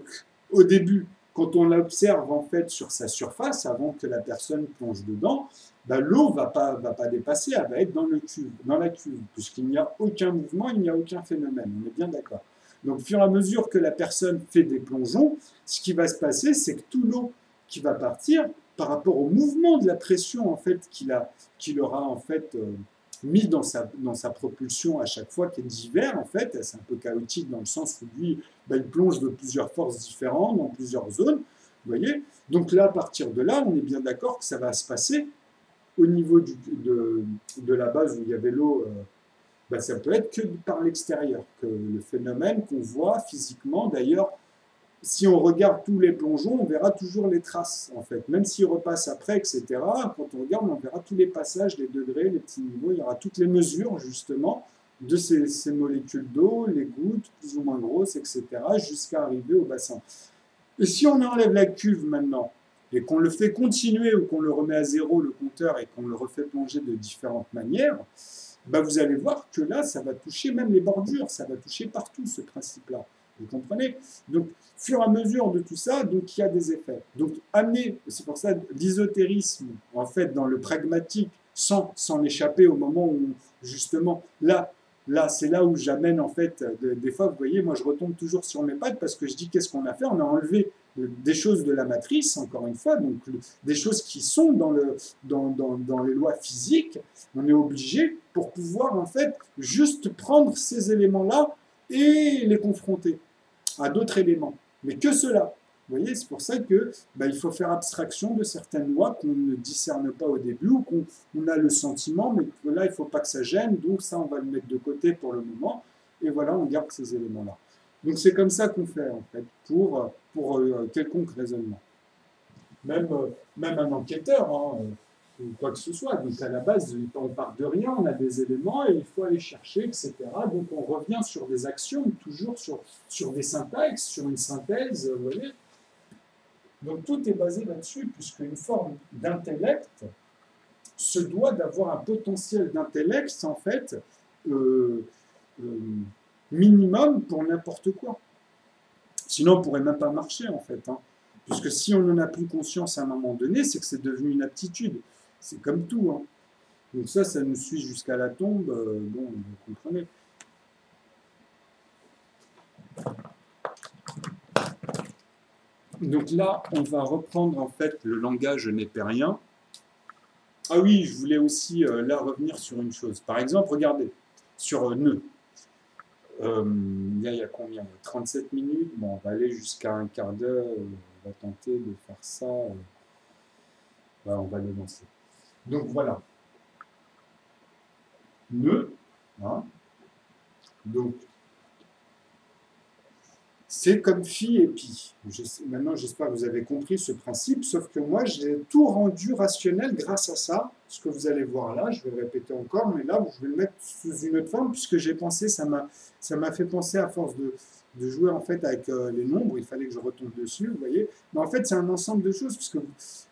au début, quand on l'observe en fait sur sa surface, avant que la personne plonge dedans, ben, l'eau va pas dépasser, elle va être dans la cuve, puisqu'il n'y a aucun mouvement, il n'y a aucun phénomène. On est bien d'accord. Donc, au fur et à mesure que la personne fait des plongeons, ce qui va se passer, c'est que tout l'eau qui va partir, par rapport au mouvement de la pression en fait qu'il aura en fait mis dans sa propulsion à chaque fois, qui est divers en fait, c'est un peu chaotique dans le sens où lui, ben, il plonge de plusieurs forces différentes dans plusieurs zones, vous voyez. Donc là, à partir de là, on est bien d'accord que ça va se passer au niveau de la base où il y avait l'eau. Ben, ça peut être que par l'extérieur, que le phénomène qu'on voit physiquement, d'ailleurs, si on regarde tous les plongeons, on verra toujours les traces, en fait. Même s'ils repassent après, etc., quand on regarde, on verra tous les passages, les degrés, les petits niveaux, il y aura toutes les mesures, justement, de ces molécules d'eau, les gouttes, plus ou moins grosses, etc., jusqu'à arriver au bassin. Et si on enlève la cuve maintenant, et qu'on le fait continuer, ou qu'on le remet à zéro, le compteur, et qu'on le refait plonger de différentes manières, ben vous allez voir que là, ça va toucher même les bordures, ça va toucher partout, ce principe-là. Vous comprenez? Donc, fur et à mesure de tout ça, donc il y a des effets. Donc, amener, c'est pour ça l'ésotérisme, en fait, dans le pragmatique, sans s'en échapper au moment où, justement, là c'est là où j'amène, en fait, des fois, vous voyez, moi, je retombe toujours sur mes pattes parce que je dis, qu'est-ce qu'on a fait? On a enlevé des choses de la matrice, encore une fois, donc des choses qui sont dans les lois physiques. On est obligé, pour pouvoir, en fait, juste prendre ces éléments-là et les confronter à d'autres éléments, mais que cela. Vous voyez, c'est pour ça que il faut faire abstraction de certaines lois qu'on ne discerne pas au début ou qu'on a le sentiment, mais que là, il ne faut pas que ça gêne, donc ça, on va le mettre de côté pour le moment, et voilà, on garde ces éléments-là. Donc c'est comme ça qu'on fait, en fait, pour quelconque raisonnement. Même un enquêteur, hein, ou quoi que ce soit. Donc à la base, on part de rien, on a des éléments et il faut aller chercher, etc. Donc on revient sur des actions, toujours sur des syntaxes, sur une synthèse, vous voyez. Donc tout est basé là-dessus, puisque une forme d'intellect se doit d'avoir un potentiel d'intellect, en fait, minimum pour n'importe quoi. Sinon, on ne pourrait même pas marcher, en fait. Hein. Puisque si on n'en a plus conscience à un moment donné, c'est que c'est devenu une aptitude. C'est comme tout. Hein. Donc ça nous suit jusqu'à la tombe. Bon, vous comprenez. Donc là, on va reprendre en fait le langage népérien. Ah oui, je voulais aussi là revenir sur une chose. Par exemple, regardez, sur nœud. Il y a combien? 37 minutes. Bon, on va aller jusqu'à un quart d'heure. On va tenter de faire ça. On va le lancer. Donc voilà. Nœud. Hein. Donc, c'est comme phi et pi. Maintenant, j'espère que vous avez compris ce principe, sauf que moi, j'ai tout rendu rationnel grâce à ça. Ce que vous allez voir là, je vais le répéter encore, mais là, je vais le mettre sous une autre forme, puisque j'ai pensé, ça m'a fait penser à force de jouer en fait avec les nombres, il fallait que je retombe dessus, vous voyez. Mais en fait, c'est un ensemble de choses, puisque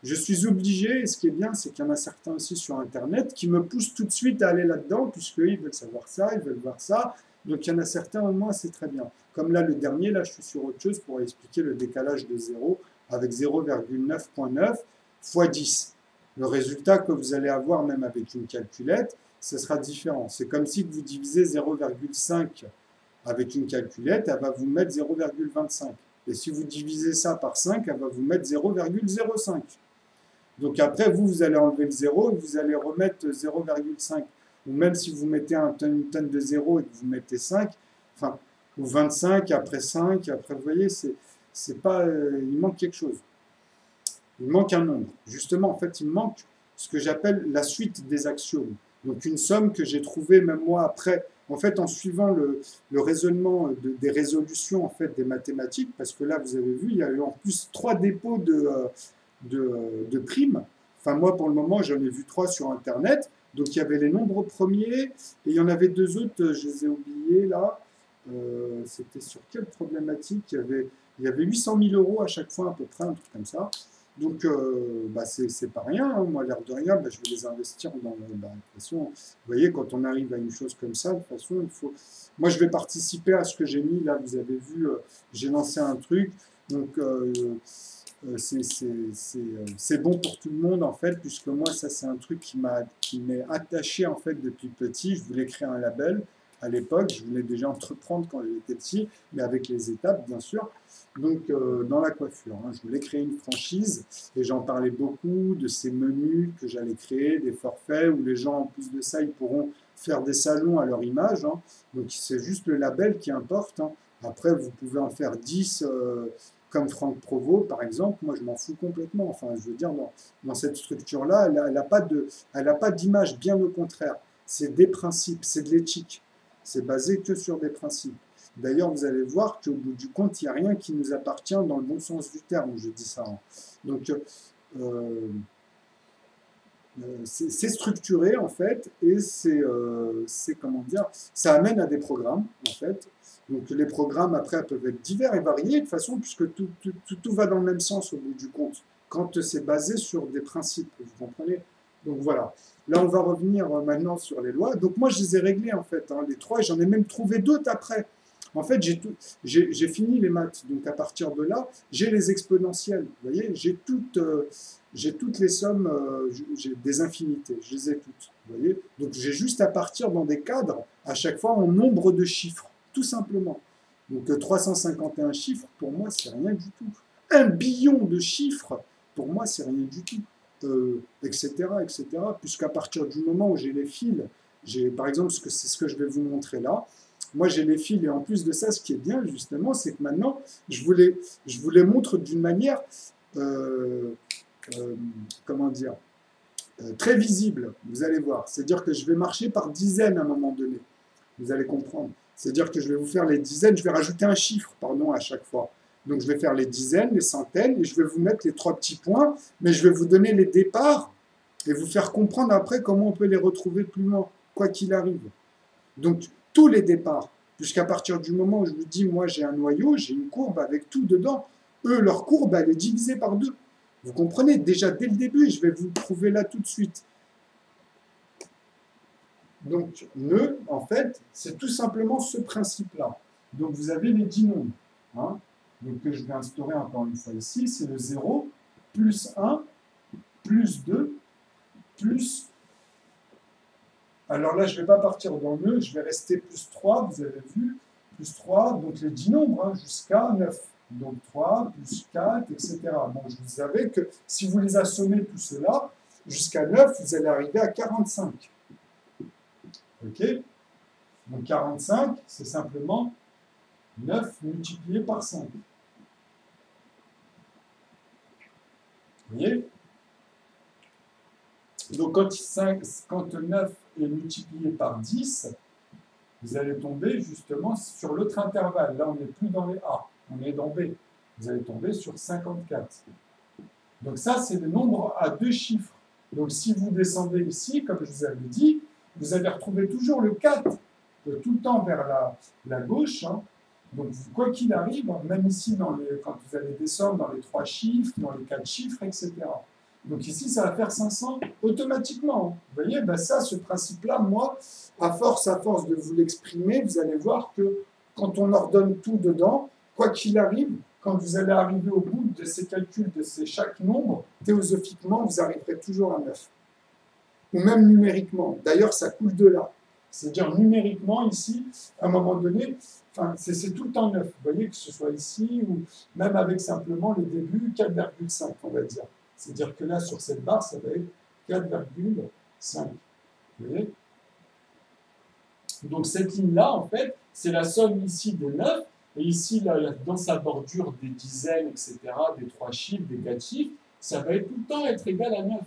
je suis obligé, et ce qui est bien, c'est qu'il y en a certains aussi sur Internet qui me poussent tout de suite à aller là-dedans, puisqu'ils veulent savoir ça, ils veulent voir ça. Donc il y en a certains, au moins, c'est très bien. Comme là, le dernier, là, je suis sur autre chose pour expliquer le décalage de 0 avec 0,9.9 fois 10. Le résultat que vous allez avoir, même avec une calculette, ce sera différent. C'est comme si vous divisez 0,5 avec une calculette, elle va vous mettre 0,25. Et si vous divisez ça par 5, elle va vous mettre 0,05. Donc après, vous allez enlever le 0 et vous allez remettre 0,5. Ou même si vous mettez une tonne de 0 et que vous mettez 5, enfin, ou 25, après 5, après, vous voyez, c'est pas, il manque quelque chose. Il manque un nombre. Justement, en fait, il manque ce que j'appelle la suite des axiomes. Donc une somme que j'ai trouvée même moi après, en fait, en suivant le raisonnement des résolutions en fait, des mathématiques, parce que là, vous avez vu, il y a eu en plus 3 dépôts de primes. Enfin, moi, pour le moment, j'en ai vu 3 sur Internet. Donc il y avait les nombres premiers, et il y en avait 2 autres, je les ai oubliés là. C'était sur quelle problématique? Il y avait 800 000 € à chaque fois à peu près, un truc comme ça. Donc, bah, c'est pas rien, hein. Moi, l'air de rien, bah, je vais les investir dans bah, de toute façon, vous voyez, quand on arrive à une chose comme ça, de toute façon, il faut. Moi, je vais participer à ce que j'ai mis. Là, vous avez vu, j'ai lancé un truc. Donc, c'est bon pour tout le monde, en fait, puisque moi, ça, c'est un truc qui m'est attaché, en fait, depuis petit. Je voulais créer un label à l'époque. Je voulais déjà entreprendre quand j'étais petit, mais avec les étapes, bien sûr. Donc, dans la coiffure, hein, je voulais créer une franchise et j'en parlais beaucoup de ces menus que j'allais créer, des forfaits où les gens, en plus de ça, ils pourront faire des salons à leur image, hein. Donc, c'est juste le label qui importe, hein. Après, vous pouvez en faire 10 comme Franck Provost, par exemple. Moi, je m'en fous complètement. Enfin, je veux dire, dans cette structure-là, elle n'a pas d'image, bien au contraire. C'est des principes, c'est de l'éthique. C'est basé que sur des principes. D'ailleurs, vous allez voir qu'au bout du compte, il n'y a rien qui nous appartient dans le bon sens du terme, je dis ça, hein. Donc, c'est structuré, en fait, et comment dire, ça amène à des programmes, en fait. Donc, les programmes, après, peuvent être divers et variés, de toute façon, puisque tout va dans le même sens, au bout du compte, quand c'est basé sur des principes, vous comprenez? Donc, voilà. Là, on va revenir maintenant sur les lois. Donc, moi, je les ai réglées, en fait, hein, les trois, et j'en ai même trouvé d'autres après. En fait, j'ai fini les maths. Donc, à partir de là, j'ai les exponentielles. Vous voyez, j'ai toutes les sommes, j'ai des infinités. Je les ai toutes. Vous voyez, donc, j'ai juste à partir dans des cadres, à chaque fois, en nombre de chiffres, tout simplement. Donc, 351 chiffres, pour moi, c'est rien du tout. 1 billion de chiffres, pour moi, c'est rien du tout. Etc., etc. Puisqu'à partir du moment où j'ai les fils, par exemple, c'est ce que je vais vous montrer là. Moi, j'ai les fils et en plus de ça, ce qui est bien justement, c'est que maintenant, je vous les montre d'une manière, euh, comment dire, très visible. Vous allez voir. C'est-à-dire que je vais marcher par dizaines à un moment donné. Vous allez comprendre. C'est-à-dire que je vais vous faire les dizaines, je vais rajouter un chiffre, pardon, à chaque fois. Donc je vais faire les dizaines, les centaines, et je vais vous mettre les 3 petits points, mais je vais vous donner les départs et vous faire comprendre après comment on peut les retrouver plus loin, quoi qu'il arrive. Donc tous les départs, puisqu'à partir du moment où je vous dis, moi j'ai un noyau, j'ai une courbe avec tout dedans, eux, leur courbe, elle est divisée par 2. Vous comprenez, déjà dès le début, je vais vous le prouver là tout de suite. Donc, nœud, en fait, c'est tout simplement ce principe-là. Donc, vous avez les 10 nombres, hein, donc, que je vais instaurer encore une fois ici. C'est le 0, plus 1, plus 2, plus... Alors là, je ne vais pas partir dans le nœud, je vais rester plus 3, vous avez vu, plus 3, donc les 10 nombres, hein, jusqu'à 9. Donc 3, plus 4, etc. Bon, je vous savais que si vous les assommez tout cela, jusqu'à 9, vous allez arriver à 45. Ok? Donc 45, c'est simplement 9 multiplié par 5. Vous voyez? Donc quand 9 est multiplié par 10, vous allez tomber justement sur l'autre intervalle. Là, on n'est plus dans les A, on est dans B. Vous allez tomber sur 54. Donc ça, c'est le nombre à 2 chiffres. Donc si vous descendez ici, comme je vous avais dit, vous allez retrouver toujours le 4, tout le temps vers la gauche, hein. Donc quoi qu'il arrive, même ici, quand vous allez descendre dans les 3 chiffres, dans les 4 chiffres, etc. Donc ici, ça va faire 500 automatiquement. Vous voyez, ben ça, ce principe-là, moi, à force de vous l'exprimer, vous allez voir que quand on ordonne tout dedans, quoi qu'il arrive, quand vous allez arriver au bout de ces calculs, de chaque nombre, théosophiquement, vous arriverez toujours à 9. Ou même numériquement. D'ailleurs, ça coule de là. C'est-à-dire numériquement, ici, à un moment donné, c'est tout le temps 9. Vous voyez, que ce soit ici, ou même avec simplement le début, 4,5, on va dire. C'est-à-dire que là, sur cette barre, ça va être 4,5. Vous voyez? Donc cette ligne-là, en fait, c'est la somme ici de 9, et ici, là, dans sa bordure des dizaines, etc., des 3 chiffres, des 4 chiffres, ça va tout le temps être égal à 9.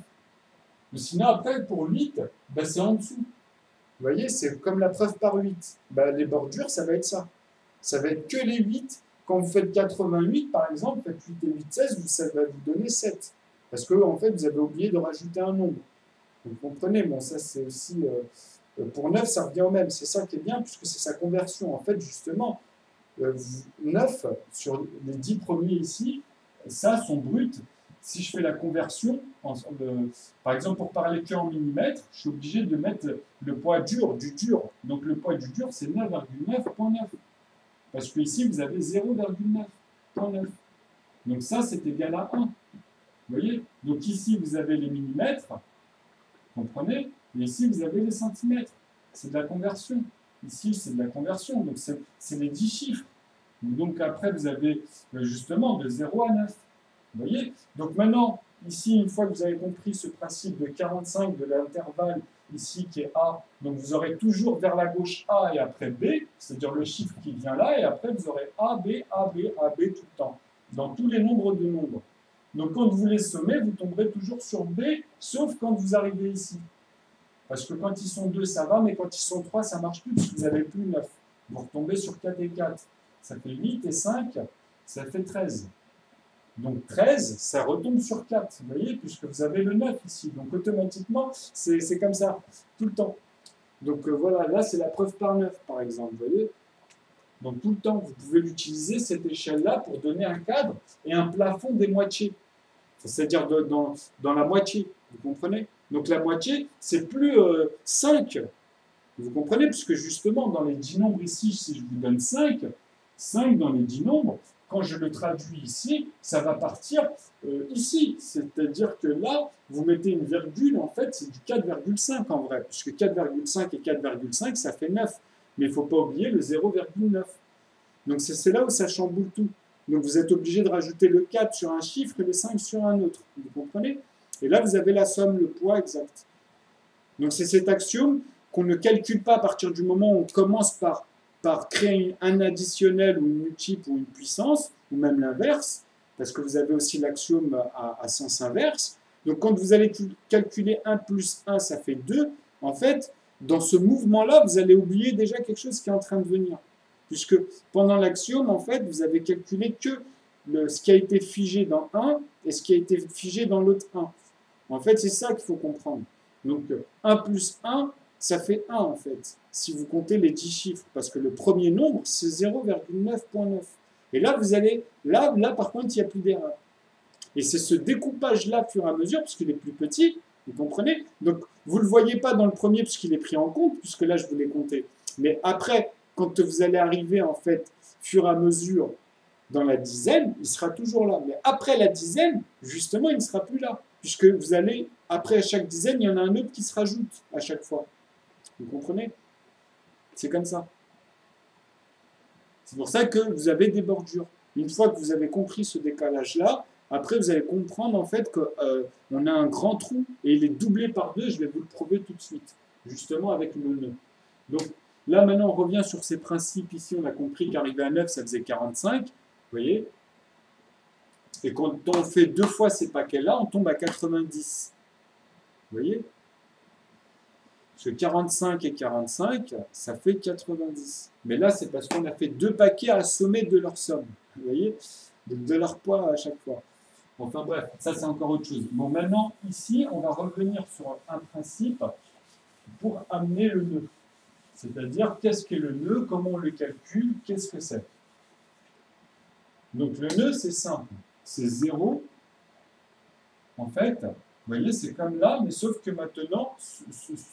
Mais sinon, après, pour 8, ben, c'est en dessous. Vous voyez, c'est comme la preuve par 8. Ben, les bordures, ça va être ça. Ça va être que les 8. Quand vous faites 88, par exemple, faites 8 et 8, 16, ça va vous donner 7. Parce que, en fait, vous avez oublié de rajouter un nombre. Vous comprenez? Bon, ça, c'est aussi... pour 9, ça revient au même. C'est ça qui est bien, puisque c'est sa conversion. En fait, justement, 9, sur les 10 premiers ici, ça, sont bruts. si je fais la conversion, par exemple, pour parler que en millimètres, je suis obligé de mettre le poids dur du dur. Donc le poids du dur, c'est 9,9.9. Parce que ici, vous avez 0,9.9. Donc ça, c'est égal à 1. Vous voyez? Donc ici, vous avez les millimètres, comprenez? Et ici, vous avez les centimètres. C'est de la conversion. Ici, c'est de la conversion. Donc c'est les 10 chiffres. Donc après, vous avez justement de 0 à 9. Vous voyez? Donc maintenant, ici, une fois que vous avez compris ce principe de 45 de l'intervalle ici qui est A, donc vous aurez toujours vers la gauche A et après B, c'est-à-dire le chiffre qui vient là, et après vous aurez A, B, A, B, A, B tout le temps, dans tous les nombres de nombres. Donc quand vous les sommez, vous tomberez toujours sur B, sauf quand vous arrivez ici. Parce que quand ils sont 2, ça va, mais quand ils sont 3, ça ne marche plus, puisque vous n'avez plus 9. Vous retombez sur 4 et 4. Ça fait 8 et 5, ça fait 13. Donc 13, ça retombe sur 4, vous voyez, puisque vous avez le 9 ici. Donc automatiquement, c'est comme ça, tout le temps. Donc voilà, là c'est la preuve par 9, par exemple, vous voyez. Donc tout le temps, vous pouvez l'utiliser, cette échelle-là, pour donner un cadre et un plafond des moitiés. C'est-à-dire dans la moitié, vous comprenez? Donc la moitié, c'est plus 5. Vous comprenez? Puisque justement, dans les 10 nombres ici, si je vous donne 5 dans les 10 nombres, quand je le traduis ici, ça va partir ici. C'est-à-dire que là, vous mettez une virgule, en fait, c'est du 4,5 en vrai, puisque 4,5 et 4,5, ça fait 9. Mais il ne faut pas oublier le 0,9. Donc c'est là où ça chamboule tout. Donc vous êtes obligé de rajouter le 4 sur un chiffre et le 5 sur un autre. Vous comprenez? Et là, vous avez la somme, le poids exact. Donc c'est cet axiome qu'on ne calcule pas à partir du moment où on commence par créer un additionnel ou une multiple ou une puissance, ou même l'inverse, parce que vous avez aussi l'axiome à sens inverse. Donc quand vous allez calculer 1 plus 1, ça fait 2. En fait, dans ce mouvement-là, vous allez oublier déjà quelque chose qui est en train de venir. Puisque pendant l'axiome, en fait, vous avez calculé que ce qui a été figé dans 1 et ce qui a été figé dans l'autre 1. En fait, c'est ça qu'il faut comprendre. Donc 1 plus 1, ça fait 1 en fait, si vous comptez les 10 chiffres, parce que le premier nombre, c'est 0,9.9. Et là, vous allez, là par contre, il n'y a plus d'erreur. Et c'est ce découpage-là, au fur et à mesure, puisqu'il est plus petit, vous comprenez? Donc, vous ne le voyez pas dans le premier, puisqu'il est pris en compte, puisque là, je vous l'ai compté. Mais après, quand vous allez arriver, en fait, au fur et à mesure, dans la dizaine, il sera toujours là. Mais après la dizaine, justement, il ne sera plus là. Puisque vous allez, après chaque dizaine, il y en a un autre qui se rajoute à chaque fois. Vous comprenez? C'est comme ça. C'est pour ça que vous avez des bordures. Une fois que vous avez compris ce décalage-là, après vous allez comprendre en fait qu'on a un grand trou et il est doublé par 2, je vais vous le prouver tout de suite, justement avec le nœud. Donc là maintenant on revient sur ces principes ici, on a compris qu'arriver à 9 ça faisait 45, vous voyez? Et quand on fait 2 fois ces paquets-là, on tombe à 90. Vous voyez? Parce que 45 et 45, ça fait 90. Mais là, c'est parce qu'on a fait 2 paquets à la sommet de leur somme. Vous voyez? De leur poids à chaque fois. Enfin bref, ça c'est encore autre chose. Bon, maintenant, ici, on va revenir sur un principe pour amener le nœud. C'est-à-dire, qu'est-ce qu'est le nœud? Comment on le calcule? Qu'est-ce que c'est? Donc, le nœud, c'est simple. C'est 0. En fait, vous voyez, c'est comme là, mais sauf que maintenant,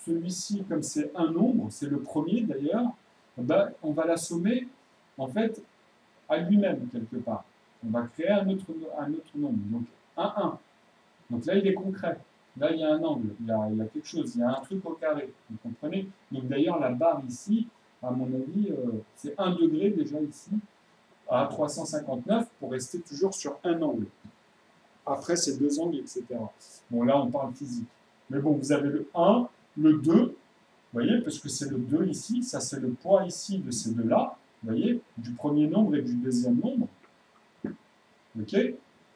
celui-ci, comme c'est un nombre, c'est le premier d'ailleurs, ben, on va l'assommer, en fait, à lui-même, quelque part. On va créer un autre nombre. Donc, 1. Donc là, il est concret. Là, il y a un angle, il y a quelque chose, il y a un truc au carré. Vous comprenez? Donc d'ailleurs, la barre ici, à mon avis, c'est 1 degré déjà ici, à 359, pour rester toujours sur un angle. Après, c'est 2 angles, etc. Bon, là, on parle physique. Mais bon, vous avez le 1, le 2, vous voyez, parce que c'est le 2 ici, ça c'est le poids ici de ces deux-là, vous voyez, du premier nombre et du deuxième nombre. OK?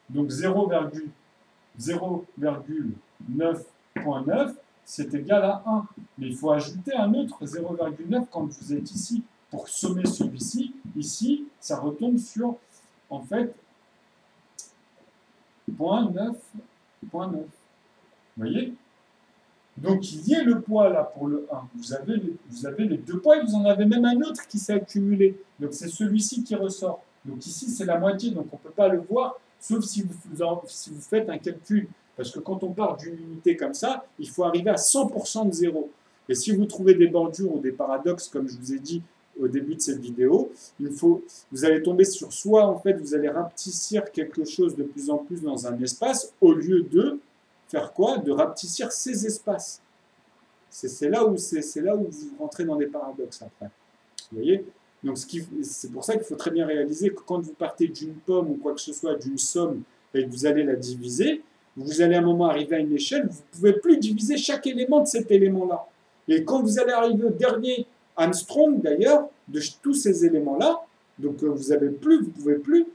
Donc 0,9.9, c'est égal à 1. Mais il faut ajouter un autre 0,9 quand vous êtes ici. Pour sommer celui-ci, ici, ça retombe sur, en fait, 0,9. Vous voyez? Donc, il y a le poids là pour le 1. Vous avez les 2 poids et vous en avez même un autre qui s'est accumulé. Donc, c'est celui-ci qui ressort. Donc, ici, c'est la moitié. Donc, on ne peut pas le voir sauf si vous faites un calcul. Parce que quand on part d'une unité comme ça, il faut arriver à 100% de zéro. Et si vous trouvez des bordures ou des paradoxes, comme je vous ai dit au début de cette vidéo, vous allez tomber sur soit, en fait, vous allez rapetissir quelque chose de plus en plus dans un espace, au lieu de faire quoi? De rapetissir ces espaces. C'est là où vous rentrez dans des paradoxes après. Vous voyez? Donc c'est pour ça qu'il faut très bien réaliser que quand vous partez d'une pomme ou quoi que ce soit, d'une somme, et que vous allez la diviser, vous allez à un moment arriver à une échelle où vous ne pouvez plus diviser chaque élément de cet élément-là. Et quand vous allez arriver au dernier Armstrong, d'ailleurs, de tous ces éléments-là, donc vous ne pouvez plus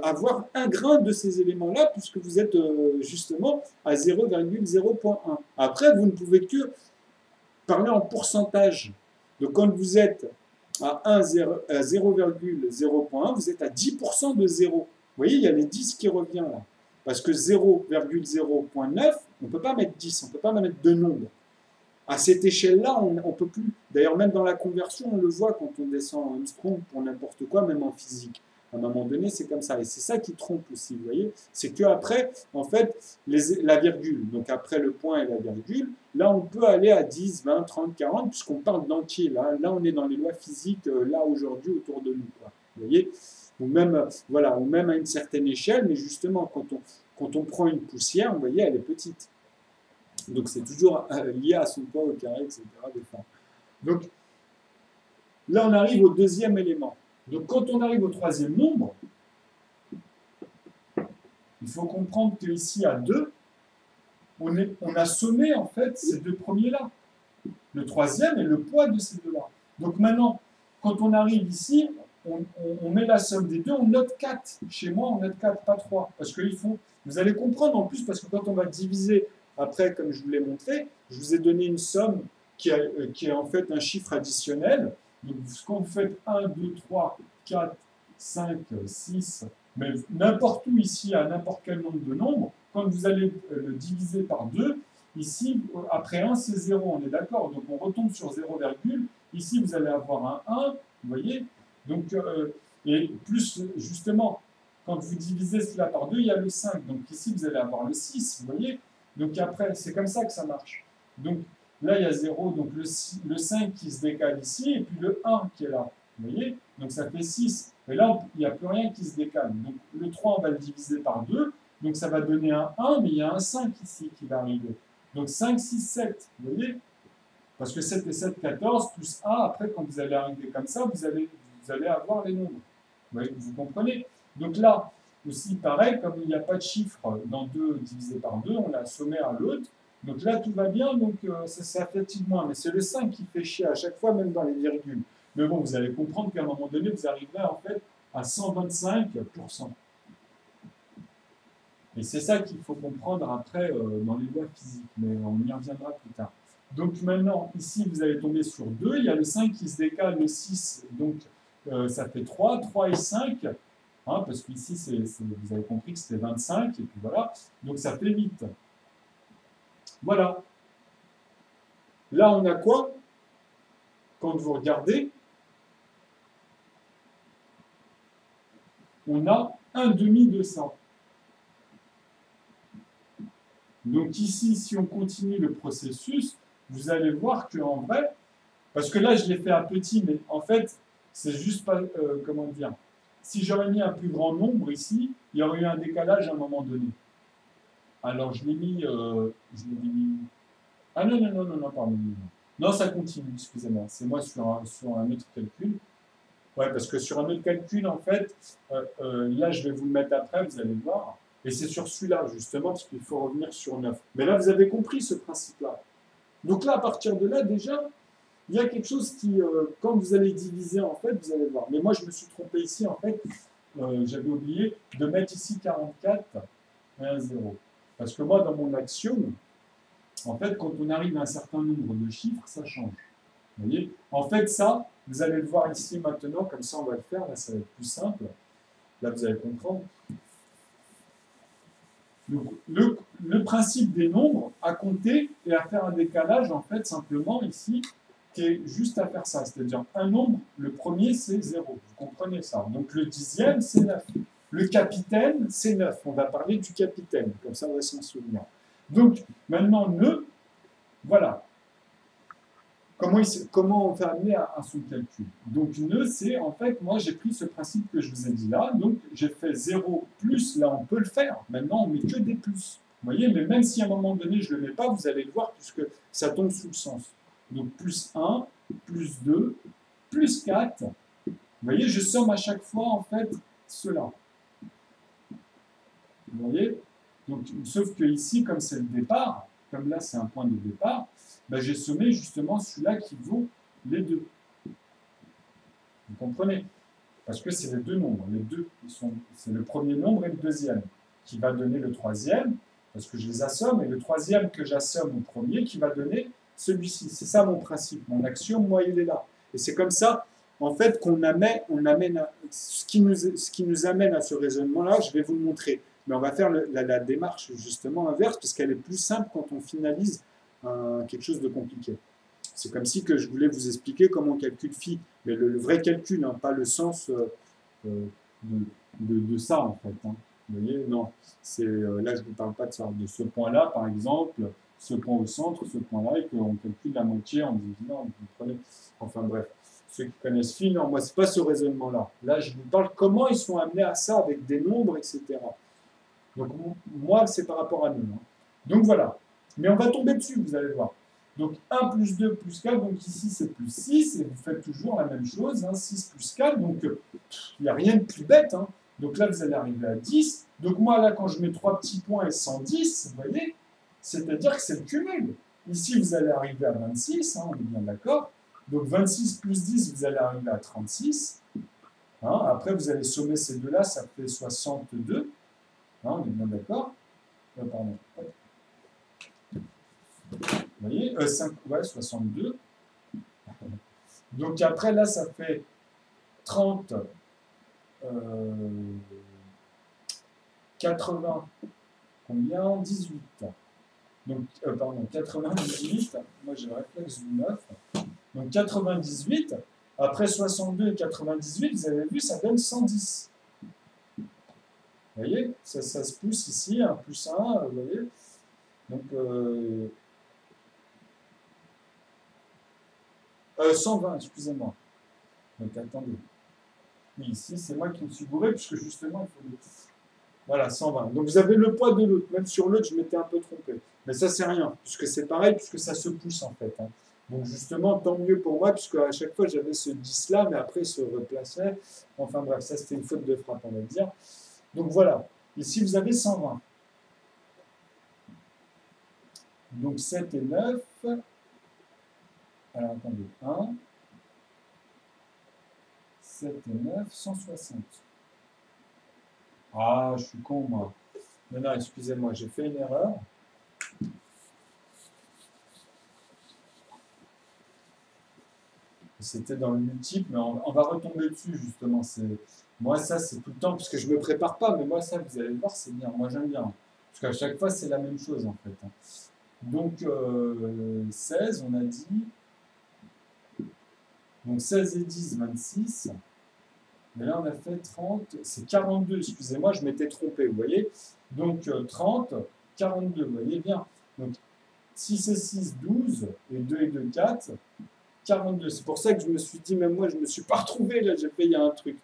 avoir un grain de ces éléments-là, puisque vous êtes justement à 0,0.1. Après, vous ne pouvez que parler en pourcentage. Donc quand vous êtes à 0,0.1, vous êtes à 10% de 0. Vous voyez, il y a les 10 qui revient là. Parce que 0,0.9, on ne peut pas mettre 10, on ne peut pas mettre deux nombres. À cette échelle-là, on ne peut plus. D'ailleurs, même dans la conversion, on le voit quand on descend en Armstrong pour n'importe quoi, même en physique. À un moment donné, c'est comme ça. Et c'est ça qui trompe aussi, vous voyez. C'est qu'après, en fait, la virgule, donc après le point et la virgule, là, on peut aller à 10, 20, 30, 40, puisqu'on parle d'entier. Là, on est dans les lois physiques, là, aujourd'hui, autour de nous, quoi. Vous voyez, ou même, voilà, ou même à une certaine échelle, mais justement, quand on prend une poussière, vous voyez, elle est petite. Donc, c'est toujours lié à son poids au carré, etc. des formes. Donc, là, on arrive au deuxième élément. Donc, quand on arrive au troisième nombre, il faut comprendre qu'ici, à 2, on a sommé, en fait, ces deux premiers-là. Le troisième est le poids de ces deux-là. Donc, maintenant, quand on arrive ici, on met la somme des deux, on note 4. Chez moi, on note 4, pas 3. Parce qu'il faut... Vous allez comprendre, en plus, parce que quand on va diviser, après, comme je vous l'ai montré, je vous ai donné une somme qui est en fait un chiffre additionnel. Donc, quand vous faites 1, 2, 3, 4, 5, 6, mais n'importe où ici, à n'importe quel nombre de nombres, quand vous allez le diviser par 2, ici, après 1, c'est 0, on est d'accord. Donc, on retombe sur 0, ici, vous allez avoir un 1, vous voyez. Donc, et plus, justement, quand vous divisez cela par 2, il y a le 5. Donc, ici, vous allez avoir le 6, vous voyez. Donc, après, c'est comme ça que ça marche. Donc, là, il y a 0, donc le 5 qui se décale ici, et puis le 1 qui est là. Vous voyez? Donc ça fait 6. Et là, il n'y a plus rien qui se décale. Donc le 3, on va le diviser par 2. Donc ça va donner un 1, mais il y a un 5 ici qui va arriver. Donc 5, 6, 7. Vous voyez? Parce que 7 et 7, 14, plus 1. Après, quand vous allez arriver comme ça, vous allez avoir les nombres. Vous comprenez? Donc là, aussi pareil, comme il n'y a pas de chiffre dans 2 divisé par 2, on l'a sommé à l'autre. Donc là, tout va bien, donc ça fatigue moins. Mais c'est le 5 qui fait chier à chaque fois, même dans les virgules. Mais bon, vous allez comprendre qu'à un moment donné, vous arriverez en fait à 125%. Et c'est ça qu'il faut comprendre après dans les lois physiques, mais on y reviendra plus tard. Donc maintenant, ici, vous allez tomber sur 2. Il y a le 5 qui se décale, le 6, donc ça fait 3. 3 et 5, hein, parce qu'ici, vous avez compris que c'était 25, et puis voilà. Donc ça fait 8. Voilà. Là, on a quoi? Quand vous regardez, on a un demi de 100. Donc ici, si on continue le processus, vous allez voir qu'en vrai, parce que là, je l'ai fait à petit, mais en fait, c'est juste pas, comment dire, si j'aurais mis un plus grand nombre ici, il y aurait eu un décalage à un moment donné. Alors, je l'ai mis, ah non, pardon. Non, ça continue, excusez-moi. C'est moi sur un autre calcul. Ouais, parce que sur un autre calcul, en fait, là, je vais vous le mettre après, vous allez voir. Et c'est sur celui-là, justement, parce qu'il faut revenir sur 9. Mais là, vous avez compris ce principe-là. Donc là, à partir de là, déjà, il y a quelque chose qui, quand vous allez diviser, en fait, vous allez voir. Mais moi, je me suis trompé ici, en fait. J'avais oublié de mettre ici 44 et un 0. Parce que moi, dans mon axiome, en fait, quand on arrive à un certain nombre de chiffres, ça change. Vous voyez? En fait, ça, vous allez le voir ici maintenant, comme ça on va le faire, là ça va être plus simple. Là vous allez comprendre. Donc, le principe des nombres, à compter et à faire un décalage, en fait, simplement ici, qui est juste à faire ça. C'est-à-dire, un nombre, le premier c'est 0. Vous comprenez ça? Donc le dixième c'est 9. Le capitaine, c'est 9. On va parler du capitaine, comme ça on va s'en souvenir. Donc, maintenant, nœud, voilà. Comment on fait amener à son calcul? Donc, nœud, c'est, en fait, moi, j'ai pris ce principe que je vous ai dit là. Donc, j'ai fait 0 plus, là, on peut le faire. Maintenant, on met que des plus. Vous voyez, mais même si à un moment donné, je ne le mets pas, vous allez le voir, puisque ça tombe sous le sens. Donc, plus 1, plus 2, plus 4. Vous voyez, je somme à chaque fois, en fait, cela. Vous voyez? Donc, sauf que ici, comme c'est le départ, comme là, c'est un point de départ, ben, j'ai sommé justement celui-là qui vaut les deux. Vous comprenez? Parce que c'est les deux nombres. Les deux, c'est le premier nombre et le deuxième qui va donner le troisième, parce que je les assomme, et le troisième que j'assomme au premier qui va donner celui-ci. C'est ça mon principe. Mon axiome, moi, il est là. Et c'est comme ça, en fait, qu'on amène ce qui nous amène à ce raisonnement-là, je vais vous le montrer. Mais on va faire la démarche justement inverse, parce qu'elle est plus simple quand on finalise quelque chose de compliqué. C'est comme si que je voulais vous expliquer comment on calcule phi, mais le vrai calcul, hein, pas le sens de ça en fait. Hein. Vous voyez, non, là je ne vous parle pas de ça, de ce point-là par exemple, ce point au centre, ce point-là, et qu'on calcule la moitié en divisant, vous prenez, enfin bref. Ceux qui connaissent phi, non, moi c'est pas ce raisonnement-là. Là je vous parle comment ils sont amenés à ça avec des nombres, etc. Donc moi c'est par rapport à nous. Hein. Donc voilà. Mais on va tomber dessus, vous allez voir. Donc 1 plus 2 plus 4, donc ici c'est plus 6, et vous faites toujours la même chose, hein, 6 plus 4, donc il n'y a rien de plus bête. Hein. Donc là vous allez arriver à 10. Donc moi là quand je mets 3 petits points et 110, vous voyez, c'est-à-dire que c'est le cumul. Ici vous allez arriver à 26, hein, on est bien d'accord. Donc 26 plus 10, vous allez arriver à 36. Hein. Après vous allez sommer ces deux-là, ça fait 62. Hein, on est bien d'accord. Pardon. Vous voyez, 5, ouais, 62. Donc après, là, ça fait 30, 80, combien? 18. Donc, pardon, 98. Moi, j'ai le réflexe du 9. Donc, 98. Après 62 et 98, vous avez vu, ça donne 110. Vous voyez, ça se pousse ici, 1 plus 1, vous voyez. Donc, 120, excusez-moi. Donc attendez. Oui, ici, c'est moi qui me suis bourré, puisque justement, il faut... Voilà, 120. Donc vous avez le poids de l'autre. Même sur l'autre, je m'étais un peu trompé. Mais ça, c'est rien, puisque c'est pareil, puisque ça se pousse en fait. Hein. Donc justement, tant mieux pour moi, puisque à chaque fois, j'avais ce 10-là, mais après, il se replaçait. Enfin bref, ça, c'était une faute de frappe, on va dire. Donc voilà. Ici, vous avez 120. Donc 7 et 9... Alors, attendez, 1, 7 et 9, 160. Ah, je suis con, moi. Non, excusez-moi, j'ai fait une erreur. C'était dans le multiple, mais on va retomber dessus, justement. Moi, ça, c'est tout le temps, parce que je ne me prépare pas, mais moi, ça, vous allez voir, c'est bien. Moi, j'aime bien. Parce qu'à chaque fois, c'est la même chose, en fait. Donc, 16, on a dit... Donc 16 et 10, 26. Mais là, on a fait 30, c'est 42, excusez-moi, je m'étais trompé, vous voyez. Donc 30, 42, vous voyez bien. Donc 6 et 6, 12, et 2 et 2, 4, 42. C'est pour ça que je me suis dit, même moi, je ne me suis pas retrouvé, là, j'ai fait, il y a un truc.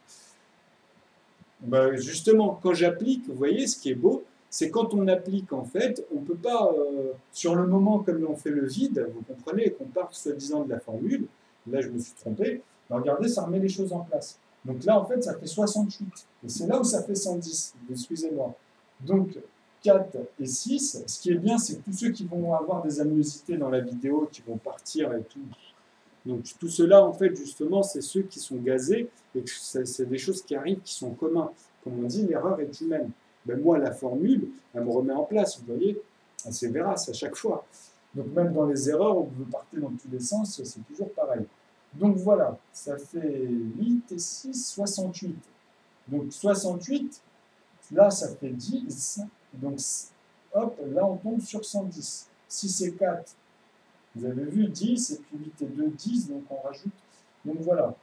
Ben, justement, quand j'applique, vous voyez, ce qui est beau, c'est quand on applique, en fait, on ne peut pas, sur le moment, comme on fait le vide, vous comprenez, qu'on part soi-disant de la formule, là je me suis trompé, ben regardez, ça remet les choses en place. Donc là, en fait, ça fait 68. Et c'est là où ça fait 110, excusez-moi. Donc 4 et 6, ce qui est bien, c'est que tous ceux qui vont avoir des animosités dans la vidéo, qui vont partir et tout, donc tout cela, en fait, justement, c'est ceux qui sont gazés, et c'est des choses qui arrivent, qui sont communs. Comme on dit, l'erreur est humaine. Ben moi, la formule, elle me remet en place, vous voyez, c'est vérace à chaque fois. Donc même dans les erreurs, où vous partez dans tous les sens, c'est toujours pareil. Donc voilà, ça fait 8 et 6, 68. Donc 68, là, ça fait 10. Donc, hop, là, on tombe sur 110. 6 et 4, vous avez vu, 10, et puis 8 et 2, 10, donc on rajoute. Donc voilà,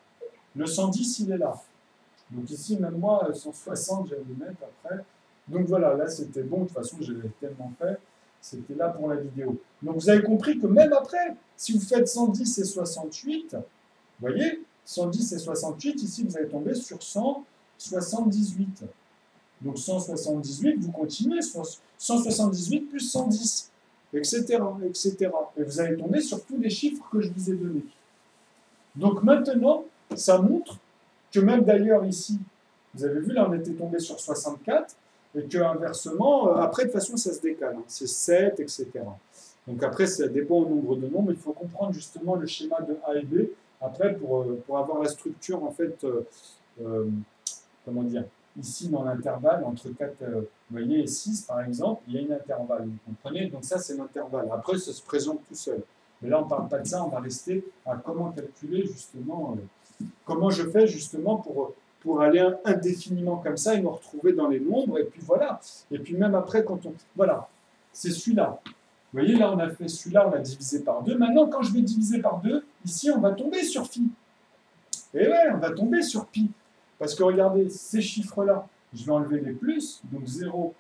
le 110, il est là. Donc ici, même moi, 160, j'allais le mettre après. Donc voilà, là c'était bon, de toute façon, je l'avais tellement fait. C'était là pour la vidéo. Donc vous avez compris que même après, si vous faites 110 et 68, vous voyez, 110 et 68, ici vous allez tomber sur 178. Donc 178, vous continuez, 178 plus 110, etc., etc. Et vous allez tomber sur tous les chiffres que je vous ai donnés. Donc maintenant, ça montre que même d'ailleurs ici, vous avez vu, là on était tombé sur 64, et que inversement, après de toute façon ça se décale, hein, c'est 7, etc. Donc après ça dépend au nombre de nombres, il faut comprendre justement le schéma de A et B, après pour avoir la structure en fait, comment dire, ici dans l'intervalle entre 4, vous voyez, et 6 par exemple, il y a une intervalle, vous comprenez? Donc ça c'est l'intervalle, après ça se présente tout seul. Mais là on ne parle pas de ça, on va rester à comment calculer justement, comment je fais justement pour aller indéfiniment comme ça et me retrouver dans les nombres, et puis voilà. Et puis même après, quand on... Voilà, c'est celui-là. Vous voyez, là, on a fait celui-là, on a divisé par 2. Maintenant, quand je vais diviser par 2, ici, on va tomber sur phi. Et ouais, on va tomber sur pi. Parce que regardez, ces chiffres-là, je vais enlever les plus. Donc 0,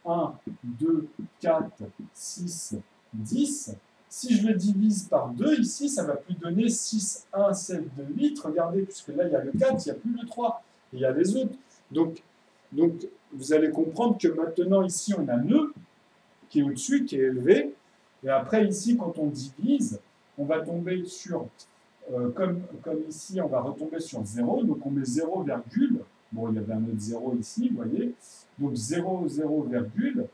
1, 2, 4, 6, 10. Si je le divise par 2, ici, ça va plus donner 6, 1, 7, 2, 8. Regardez, puisque là, il y a le 4, il n'y a plus le 3. Et il y a les autres. Donc, vous allez comprendre que maintenant, ici, on a nœud qui est au-dessus, qui est élevé. Et après, ici, quand on divise, on va tomber sur, comme ici, on va retomber sur 0. Donc, on met 0, virgule. Bon, il y avait un autre 0 ici, vous voyez. Donc, 0, 0, virgule.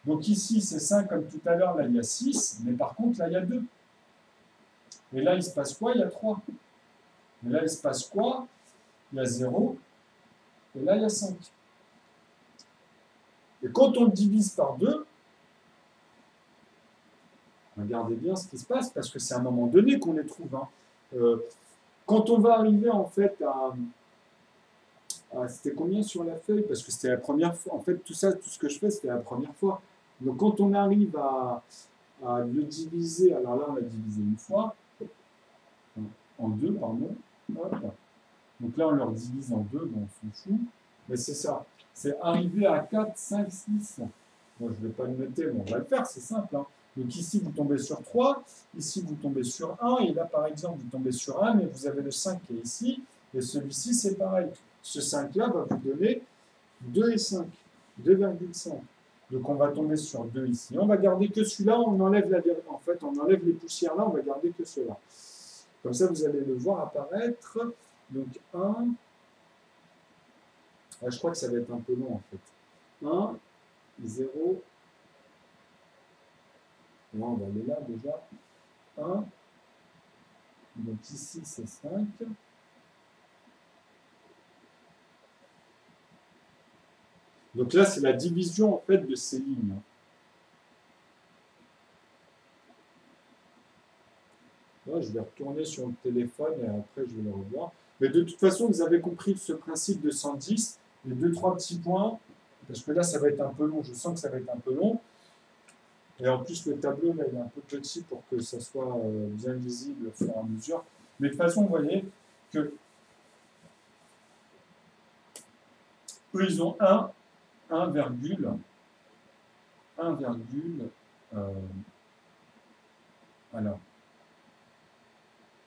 Donc ici, c'est 5 comme tout à l'heure, là il y a 6, mais par contre, là il y a 2. Et là, il se passe quoi? Il y a 3. Et là, il se passe quoi? Il y a 0, et là, il y a 5. Et quand on le divise par 2, regardez bien ce qui se passe, parce que c'est à un moment donné qu'on les trouve. Hein. Quand on va arriver en fait à c'était combien sur la feuille? Parce que c'était la première fois. En fait, tout ça, tout ce que je fais, c'était la première fois. Donc quand on arrive à le diviser, alors là on l'a divisé une fois, en 2, pardon. Hop. Donc là on leur divise en 2, bon, on s'en fout. Mais c'est ça, c'est arriver à 4, 5, 6. Bon, je ne vais pas le noter, mais on va le faire, c'est simple. Hein. Donc ici vous tombez sur 3, ici vous tombez sur 1, et là par exemple vous tombez sur 1, mais vous avez le 5 qui est ici, et celui-ci c'est pareil. Ce 5-là va vous donner 2 et 5, 2,5. Donc on va tomber sur 2 ici. On va garder que celui-là, on enlève on enlève les poussières là, on va garder que cela. Comme ça, vous allez le voir apparaître. Donc 1. Ah, je crois que ça va être un peu long en fait. 1, 0. Là, on va aller là déjà. 1. Donc ici, c'est 5. Donc là, c'est la division en fait de ces lignes. Là, je vais retourner sur le téléphone et après je vais le revoir. Mais de toute façon, vous avez compris ce principe de 110. Les 2-3 petits points, parce que là, ça va être un peu long. Je sens que ça va être un peu long. Et en plus, le tableau, là, il est un peu petit pour que ça soit bien lisible au fur et à mesure. Mais de toute façon, vous voyez que eux, ils ont 1 virgule, alors,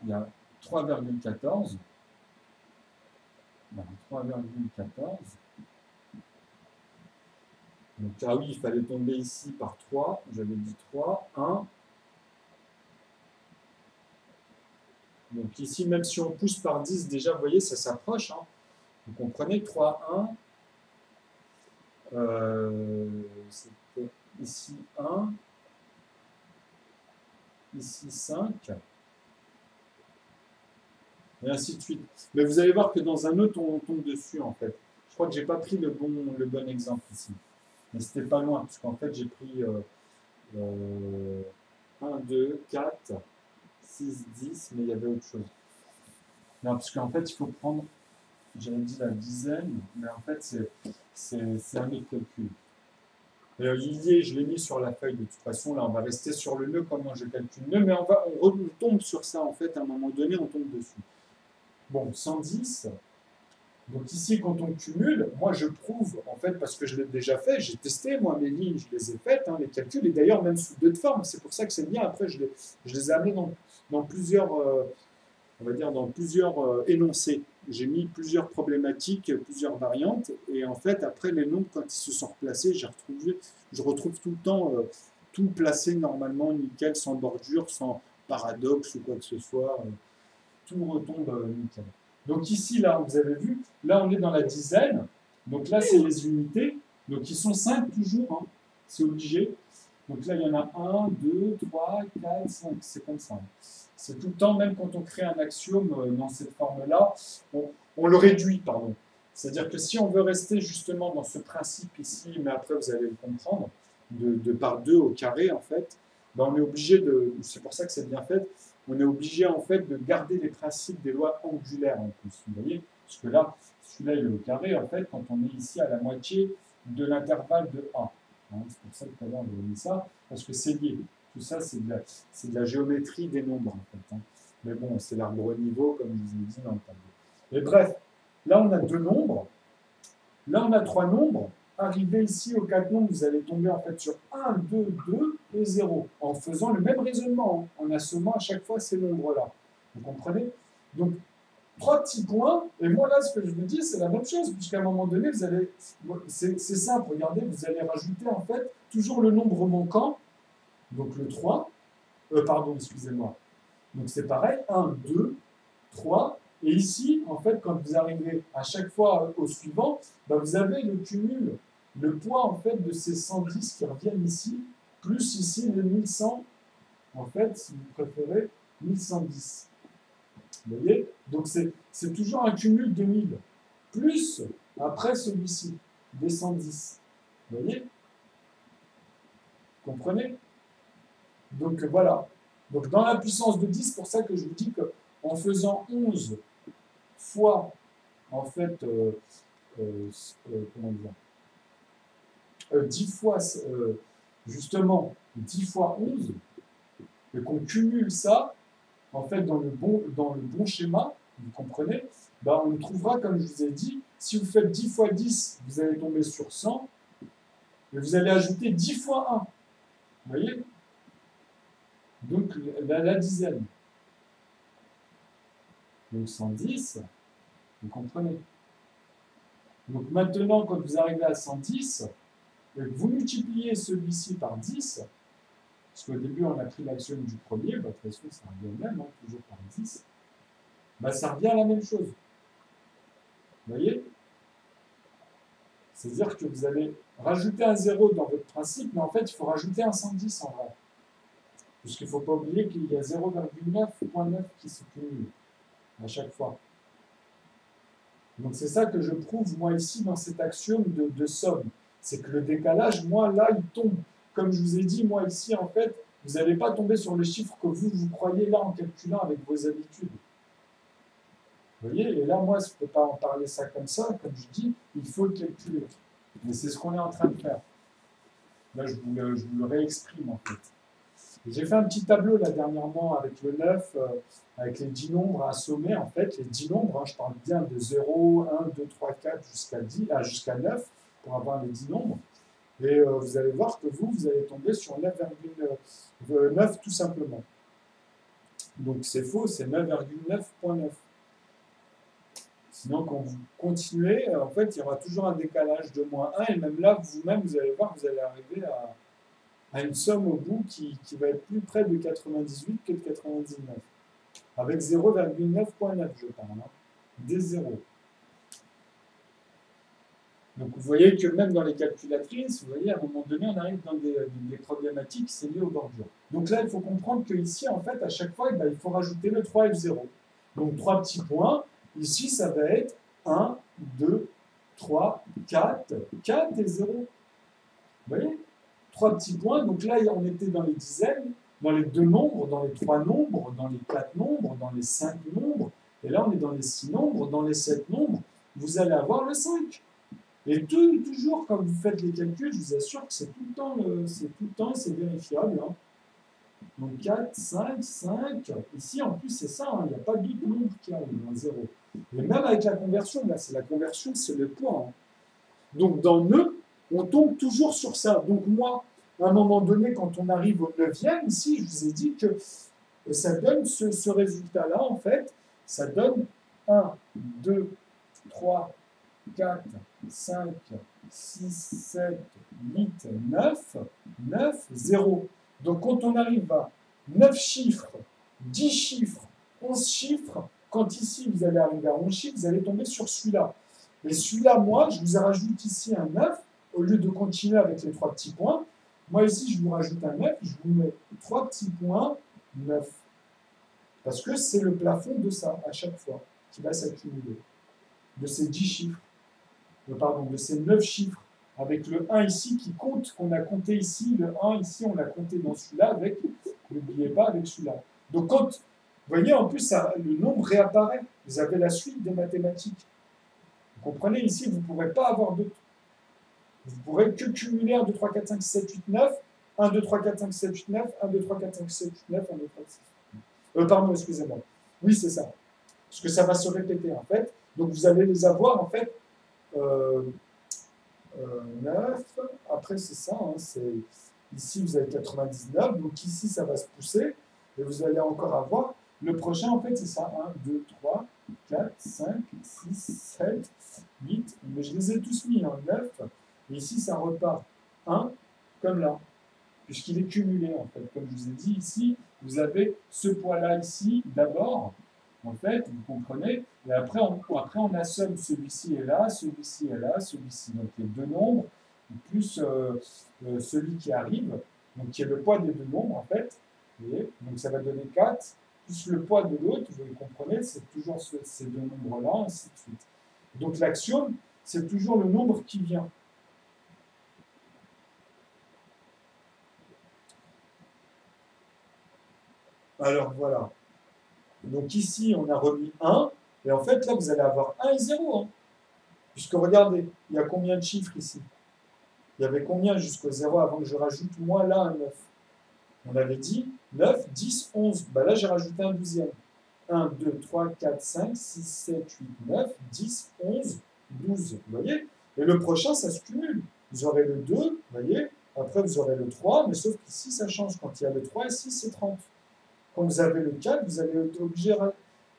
il y a 3,14. 3,14. Donc, ah oui, il fallait tomber ici par 3. J'avais dit 3, 1. Donc ici, même si on pousse par 10, déjà, vous voyez, ça s'approche. Hein. Vous comprenez, 3, 1. C'était ici 1. Ici 5. Et ainsi de suite. Mais vous allez voir que dans un autre, on tombe dessus, en fait. Je crois que je n'ai pas pris le bon exemple ici. Mais c'était pas loin, puisqu'en fait, j'ai pris 1, 2, 4, 6, 10, mais il y avait autre chose. Non, parce qu'en fait, il faut prendre, j'avais dit la dizaine, mais en fait, c'est un autre calcul. Et je l'ai mis sur la feuille de toute façon. Là, on va rester sur le nœud, comment je calcule le nœud, mais on tombe sur ça, en fait, à un moment donné, on tombe dessus. Bon, 110. Donc ici, quand on cumule, moi je prouve, en fait, parce que je l'ai déjà fait, j'ai testé, moi mes lignes, je les ai faites, hein, les calculs, et d'ailleurs même sous d'autres formes, c'est pour ça que c'est bien, après je les ai amenés dans plusieurs, on va dire, dans plusieurs énoncés. J'ai mis plusieurs problématiques, plusieurs variantes, et en fait, après les nombres, quand ils se sont replacés, je retrouve tout le temps tout placé normalement, nickel, sans bordure, sans paradoxe ou quoi que ce soit, tout retombe nickel. Donc ici, là, vous avez vu, là on est dans la dizaine, donc là c'est les unités, donc ils sont 5 toujours, hein, c'est obligé. Donc là il y en a 1, 2, 3, 4, 5, c'est comme ça. C'est tout le temps, même quand on crée un axiome dans cette forme-là, on le réduit, pardon. C'est-à-dire que si on veut rester justement dans ce principe ici, mais après vous allez le comprendre, de par 2 au carré en fait, ben on est obligé de, c'est pour ça que c'est bien fait, on est obligé en fait de garder les principes des lois angulaires en plus, vous voyez. Parce que là, celui-là il est au carré en fait, quand on est ici à la moitié de l'intervalle de A. Hein, c'est pour ça que tout à l'heure on a mis ça, parce que c'est lié. Tout ça, c'est de la géométrie des nombres, en fait. Hein. Mais bon, c'est l'arbre niveau, comme je vous ai dit dans le tableau. Et bref, là, on a 2 nombres. Là, on a 3 nombres. Arrivé ici aux 4 nombres, vous allez tomber en fait sur 1, 2, 2 et 0, en faisant le même raisonnement, hein, en assommant à chaque fois ces nombres-là. Vous comprenez? Donc, 3 petits points, et moi là, ce que je vous dis, c'est la même chose, puisqu'à un moment donné, vous allez, c'est simple, regardez, vous allez rajouter en fait toujours le nombre manquant, donc le 3, pardon, excusez-moi. Donc c'est pareil, 1, 2, 3. Et ici, en fait, quand vous arrivez à chaque fois au suivant, bah, vous avez le cumul, le poids en fait de ces 110 qui reviennent ici, plus ici le 1100, en fait, si vous préférez, 1110. Vous voyez? Donc c'est toujours un cumul de 1000, plus après celui-ci, des 110. Vous voyez? Vous comprenez? Donc voilà. Donc dans la puissance de 10, c'est pour ça que je vous dis qu'en faisant 11 fois, en fait, comment dire, 10 fois, justement, 10 fois 11, et qu'on cumule ça, en fait, dans le bon schéma, vous comprenez, ben, on trouvera, comme je vous ai dit, si vous faites 10 fois 10, vous allez tomber sur 100, et vous allez ajouter 10 fois 1. Vous voyez? Donc, la dizaine. Donc, 110, vous comprenez. Donc, maintenant, quand vous arrivez à 110, et que vous multipliez celui-ci par 10, parce qu'au début, on a pris l'axiome du premier, bah, de toute façon, ça revient au même, hein, toujours par 10, bah, ça revient à la même chose. Vous voyez? C'est-à-dire que vous allez rajouter un 0 dans votre principe, mais en fait, il faut rajouter un 110 en vrai. Puisqu'il ne faut pas oublier qu'il y a 0,9.9 qui se cumule à chaque fois. Donc c'est ça que je prouve, moi, ici, dans cet axiome de somme. C'est que le décalage, moi, là, il tombe. Comme je vous ai dit, moi, ici, en fait, vous n'allez pas tomber sur les chiffres que vous croyez là en calculant avec vos habitudes. Vous voyez? Et là, moi, je ne peux pas en parler ça comme ça. Comme je dis, il faut le calculer. Mais c'est ce qu'on est en train de faire. Là, je vous le réexprime, en fait. J'ai fait un petit tableau, là, dernièrement, avec le 9, avec les 10 nombres à assommer, en fait. Les 10 nombres, hein, je parle bien de 0, 1, 2, 3, 4 jusqu'à 9, pour avoir les 10 nombres. Et vous allez voir que vous allez tomber sur 9,9 tout simplement. Donc c'est faux, c'est 9,9.9. Sinon, quand vous continuez, en fait, il y aura toujours un décalage de moins 1. Et même là, vous-même, vous allez voir que vous allez arriver à une somme au bout qui va être plus près de 98 que de 99. Avec 0,9.9, je parle. Hein, des zéros. Donc vous voyez que même dans les calculatrices, vous voyez, à un moment donné, on arrive dans des problématiques, c'est lié aux bordures. Donc là, il faut comprendre qu'ici, en fait, à chaque fois, il faut rajouter le 3 et le 0. Donc 3 petits points. Ici, ça va être 1, 2, 3, 4, 4 et 0. Vous voyez? 3 petits points. Donc là, on était dans les dizaines, dans les 2 nombres, dans les 3 nombres, dans les 4 nombres, dans les 5 nombres. Et là, on est dans les 6 nombres, dans les 7 nombres. Vous allez avoir le 5. Et toujours, quand vous faites les calculs, je vous assure que c'est tout le temps et c'est vérifiable. Hein. Donc 4, 5, 5. Ici, en plus, c'est ça, hein, il n'y a pas d'autre nombre qui arrive, un 0. Mais même avec la conversion, là, c'est la conversion, c'est le poids. Hein. Donc dans nœud, on tombe toujours sur ça. Donc moi, à un moment donné, quand on arrive au 9e, ici, je vous ai dit que ça donne ce résultat-là, en fait. Ça donne 1, 2, 3, 4, 5, 6, 7, 8, 9, 9, 0. Donc quand on arrive à 9 chiffres, 10 chiffres, 11 chiffres, quand ici vous allez arriver à 11 chiffres, vous allez tomber sur celui-là. Et celui-là, moi, je vous rajoute ici un 9, au lieu de continuer avec les 3 petits points. Moi ici, je vous rajoute un 9, je vous mets 3 petits points, 9. Parce que c'est le plafond de ça, à chaque fois, qui va s'accumuler. De ces 10 chiffres. Pardon, de ces 9 chiffres, avec le 1 ici qui compte, qu'on a compté ici, le 1 ici, on l'a compté dans celui-là, avec, n'oubliez pas, avec celui-là. Donc quand, vous voyez, en plus, ça, le nombre réapparaît. Vous avez la suite des mathématiques. Vous comprenez, ici, vous ne pourrez pas avoir d'autres. Vous ne pourrez que cumuler 1, 2, 3, 4, 5, 6, 7, 8, 9, 1, 2, 3, 4, 5, 6, 7, 8, 9, 1, 2, 3, 4, 5, 6, 7, 8, 9, 1, 2, 3, 4, 5. Pardon, excusez-moi. Oui, c'est ça. Parce que ça va se répéter, en fait. Donc, vous allez les avoir, en fait, 9. Après, c'est ça. Hein, ici, vous avez 99. Donc, ici, ça va se pousser. Et vous allez encore avoir. Le prochain, en fait, c'est ça. 1, 2, 3, 4, 5, 6, 7, 8. Mais je les ai tous mis en 9. Et ici, ça repart 1, comme là. Puisqu'il est cumulé, en fait. Comme je vous ai dit, ici, vous avez ce poids-là, ici, d'abord. En fait, vous comprenez. Et après, on assomme celui-ci est là, celui-ci est là, celui-ci. Donc, les deux nombres, plus celui qui arrive, donc qui est le poids des deux nombres, en fait. Vous voyez, donc, ça va donner 4, plus le poids de l'autre, vous comprenez, c'est toujours ces deux nombres-là, ainsi de suite. Donc, l'axiome, c'est toujours le nombre qui vient. Alors, voilà. Donc ici, on a remis 1, et en fait, là, vous allez avoir 1 et 0. Hein. Puisque regardez, il y a combien de chiffres ici? Il y avait combien jusqu'au 0 avant que je rajoute, moi, là, un 9? On avait dit 9, 10, 11. Bah là, j'ai rajouté un 12e. 1, 2, 3, 4, 5, 6, 7, 8, 9, 10, 11, 12. Vous voyez? Et le prochain, ça se cumule. Vous aurez le 2, vous voyez? Après, vous aurez le 3, mais sauf qu'ici, ça change. Quand il y a le 3 ici, c'est 30. Quand vous avez le 4, vous allez être obligé.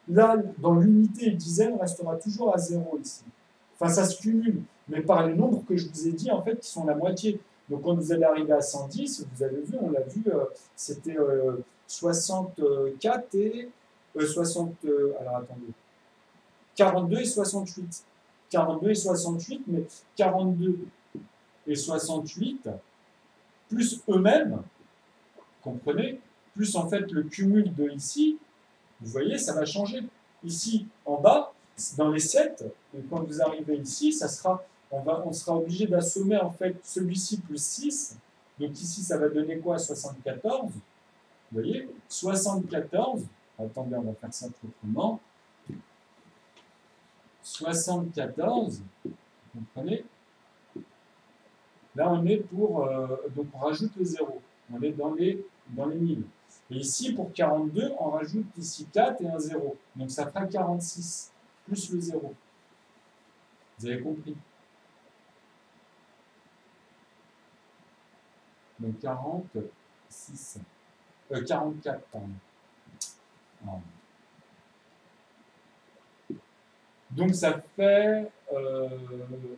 Là, dans l'unité et dizaine, restera toujours à 0 ici. Enfin, ça se cumule, mais par les nombres que je vous ai dit, en fait, qui sont la moitié. Donc, quand vous allez arriver à 110, vous avez vu, on l'a vu, c'était 64 et 60. Alors, attendez. 42 et 68. 42 et 68, mais 42 et 68, plus eux-mêmes, comprenez, plus en fait le cumul de ici, vous voyez, ça va changer. Ici, en bas, dans les 7, et quand vous arrivez ici, ça sera, on sera obligé d'assommer en fait celui-ci plus 6. Donc ici, ça va donner quoi? 74. Vous voyez? 74. Attendez, on va faire ça autrement. 74. Vous comprenez? Là, on est pour... donc, on rajoute le 0. On est dans les 1000. Et ici, pour 42, on rajoute ici 4 et un 0. Donc, ça fera 46, plus le 0. Vous avez compris? Donc, 46. 44, pardon. Ah. Donc, ça fait...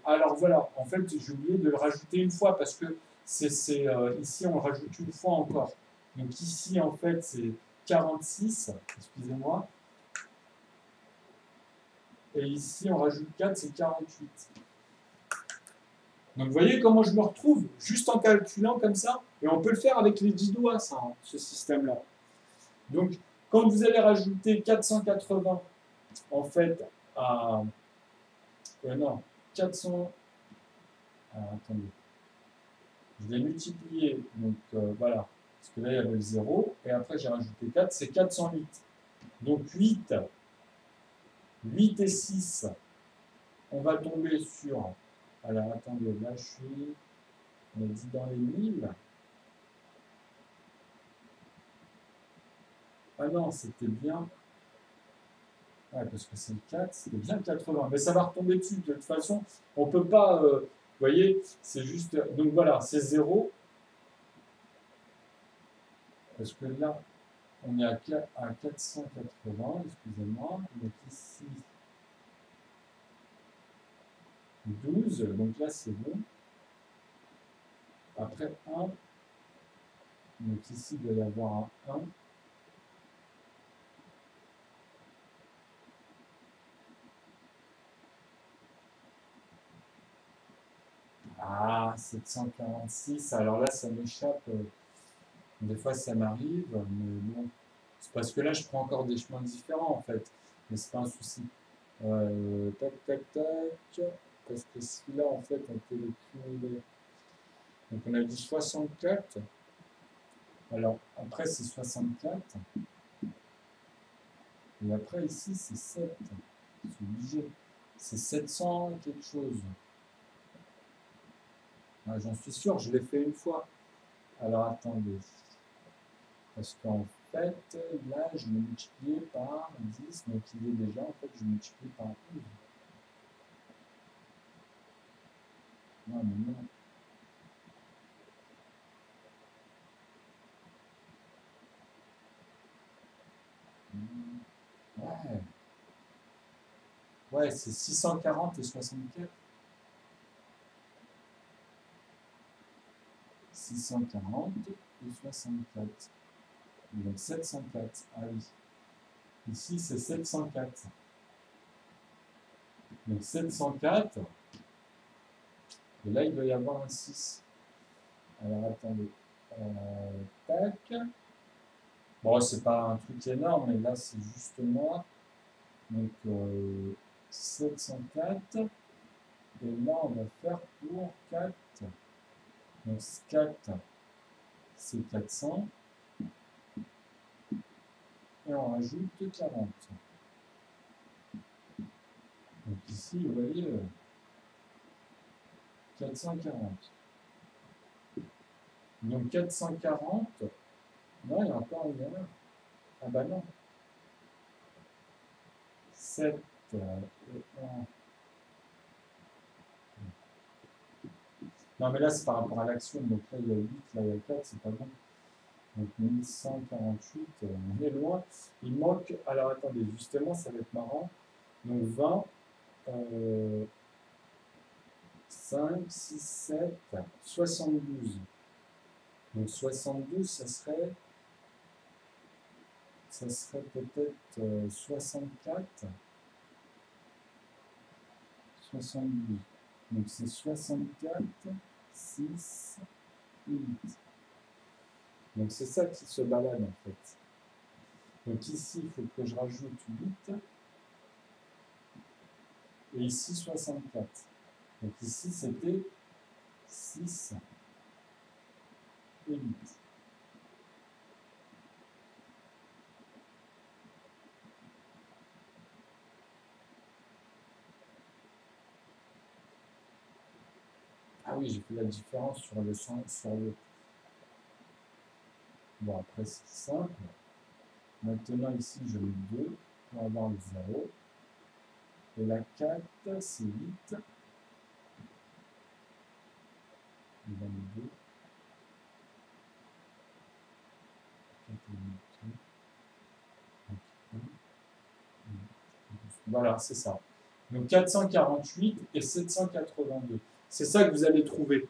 alors, voilà. En fait, j'ai oublié de le rajouter une fois parce que ici, on le rajoute une fois encore. Donc, ici, en fait, c'est 46. Excusez-moi. Et ici, on rajoute 4, c'est 48. Donc, vous voyez comment je me retrouve juste en calculant comme ça. Et on peut le faire avec les 10 doigts, ça, hein, ce système-là. Donc, quand vous allez rajouter 480, en fait, à... non, 400... Alors, attendez. Je l'ai multiplié, donc voilà. Parce que là, il y avait le 0. Et après, j'ai rajouté 4, c'est 408. Donc, 8 et 6, on va tomber sur... Alors, attendez, là, je suis... On a dit dans les 1000. Ah non, c'était bien. Ouais, parce que c'est le 4, c'était bien 80. Mais ça va retomber dessus. De toute façon, on ne peut pas. Vous voyez, c'est juste. Donc voilà, c'est 0. Parce que là, on est à 480, excusez-moi. Donc ici, 12. Donc là, c'est bon. Après 1. Donc ici, il doit y avoir un 1. Ah, 746. Alors là, ça m'échappe. Des fois, ça m'arrive. Mais bon. C'est parce que là, je prends encore des chemins différents, en fait. Mais c'est pas un souci. Tac, tac, tac. Parce que celui-là, en fait, on peut le cumuler. Donc, on a dit 64. Alors, après, c'est 64. Et après, ici, c'est 7. C'est obligé. C'est 700 quelque chose. Ah, j'en suis sûr, je l'ai fait une fois. Alors, attendez. Parce qu'en fait, là, je l'ai multiplié par 10. Donc, il est déjà, en fait, je multiplie par 12. Non, mais non. Ouais. Ouais, c'est 640 et 64. 640 et 64. Donc 704. Ah oui. Ici, c'est 704. Donc 704. Et là, il doit y avoir un 6. Alors, attendez. Tac. Bon, c'est pas un truc énorme, mais là, c'est justement. Donc, 704. Et là, on va faire pour 4. Donc, 4, c'est 400. Et on rajoute 40. Donc ici, vous voyez, 440. Donc 440, non, il y a encore une erreur. Ah bah non. 7 et 1. Non, mais là, c'est par rapport à l'action. Donc là, il y a 8, là, il y a 4, c'est pas bon. Donc 1148, on est loin. Il manque. Alors attendez, justement, ça va être marrant. Donc 20, 5, 6, 7, 72. Donc 72, ça serait peut-être 64, 72. Donc c'est 64, 6, 8. Donc c'est ça qui se balade en fait. Donc ici, il faut que je rajoute 8. Et ici, 64. Donc ici, c'était 6 et 8. Ah oui, j'ai fait la différence sur le sens, sur le... Bon, après, c'est simple. Maintenant, ici, je mets 2 pour avoir le 0. Et la 4, c'est 8. 22. Voilà, c'est ça. Donc 448 et 782. C'est ça que vous allez trouver.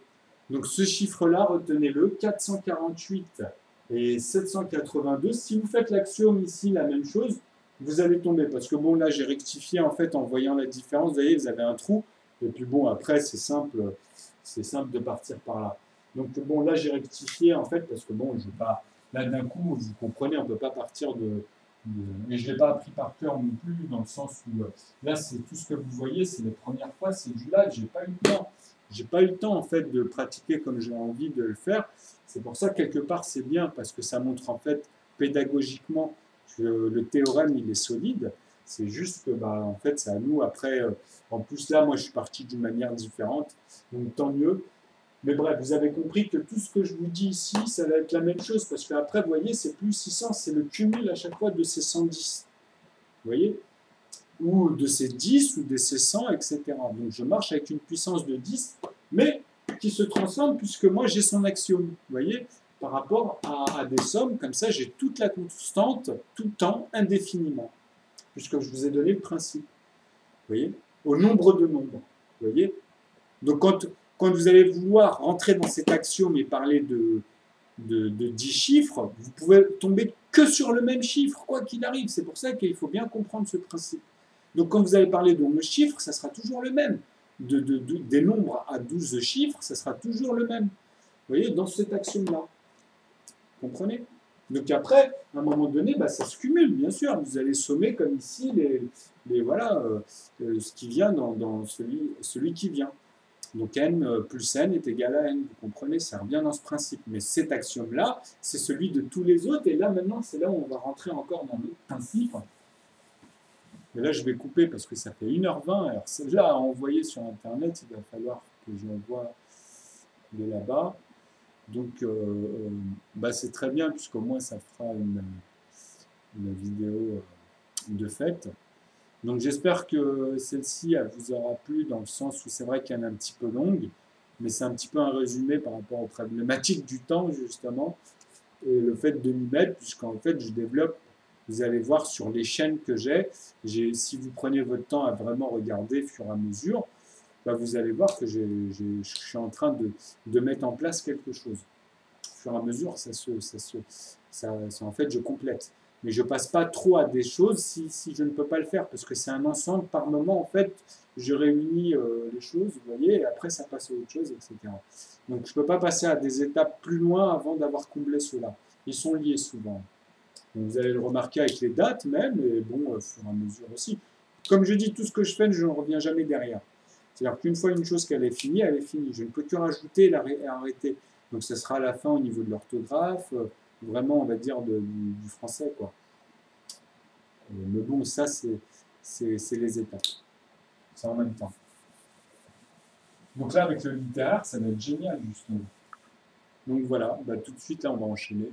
Donc ce chiffre-là, retenez-le, 448 et 782. Si vous faites l'axiome ici, la même chose, vous allez tomber. Parce que bon, là, j'ai rectifié en fait en voyant la différence. Vous voyez, vous avez un trou. Et puis bon, après, c'est simple de partir par là. Donc bon, là, j'ai rectifié en fait parce que bon, je vais pas. Là, d'un coup, vous comprenez, on ne peut pas partir de. Mais je ne l'ai pas appris par cœur non plus, dans le sens où là, c'est tout ce que vous voyez, c'est les premières fois, c'est du live, j'ai pas eu le temps. J'ai pas eu le temps en fait de pratiquer comme j'ai envie de le faire. C'est pour ça que quelque part c'est bien parce que ça montre en fait pédagogiquement que le théorème il est solide. C'est juste que bah en fait c'est à nous après. En plus là moi je suis parti d'une manière différente, donc tant mieux. Mais bref, vous avez compris que tout ce que je vous dis ici, ça va être la même chose, parce qu'après, vous voyez, c'est plus 600, c'est le cumul à chaque fois de ces 110. Vous voyez? Ou de ces 10, ou de ces 100, etc. Donc je marche avec une puissance de 10, mais qui se transforme puisque moi j'ai son axiome. Vous voyez? Par rapport à des sommes, comme ça, j'ai toute la constante, tout le temps, indéfiniment. Puisque je vous ai donné le principe. Vous voyez? Au nombre de nombres. Vous voyez? Donc quand vous allez vouloir rentrer dans cet axiome et parler de 10 chiffres, vous pouvez tomber que sur le même chiffre, quoi qu'il arrive. C'est pour ça qu'il faut bien comprendre ce principe. Donc quand vous allez parler de 11 chiffres, ça sera toujours le même. Des nombres à 12 chiffres, ça sera toujours le même. Vous voyez, dans cet axiome-là. Vous comprenez? Donc après, à un moment donné, bah, ça se cumule, bien sûr. Vous allez sommer comme ici voilà, ce qui vient dans celui qui vient. Donc n plus n est égal à n, vous comprenez, ça revient dans ce principe. Mais cet axiome-là, c'est celui de tous les autres, et là maintenant, c'est là où on va rentrer encore dans l'autre principe. Et là, je vais couper parce que ça fait 1h20, alors celle-là à envoyer sur Internet, il va falloir que j'envoie de là-bas. Donc, bah, c'est très bien, puisqu'au moins ça fera une vidéo de fête. Donc j'espère que celle-ci vous aura plu dans le sens où c'est vrai qu'elle est un petit peu longue, mais c'est un petit peu un résumé par rapport aux problématiques du temps justement, et le fait de m'y mettre, puisqu'en fait je développe, vous allez voir sur les chaînes que j'ai, si vous prenez votre temps à vraiment regarder au fur et à mesure, bah, vous allez voir que je suis en train de mettre en place quelque chose. Au fur et à mesure, en fait, je complète. Mais je passe pas trop à des choses si je ne peux pas le faire, parce que c'est un ensemble. Par moment, en fait, je réunis les choses, vous voyez, et après ça passe à autre chose, etc. Donc je ne peux pas passer à des étapes plus loin avant d'avoir comblé cela. Ils sont liés souvent. Donc, vous allez le remarquer avec les dates même, et bon, au fur et à mesure aussi. Comme je dis, tout ce que je fais, je ne reviens jamais derrière. C'est-à-dire qu'une fois une chose qu'elle est finie, elle est finie. Je ne peux que rajouter et arrêter. Donc ce sera à la fin au niveau de l'orthographe, vraiment on va dire du français, quoi. Mais bon, ça c'est les étapes. C'est en même temps. Donc là avec le littéraire, ça va être génial justement. Donc voilà, bah, tout de suite là on va enchaîner.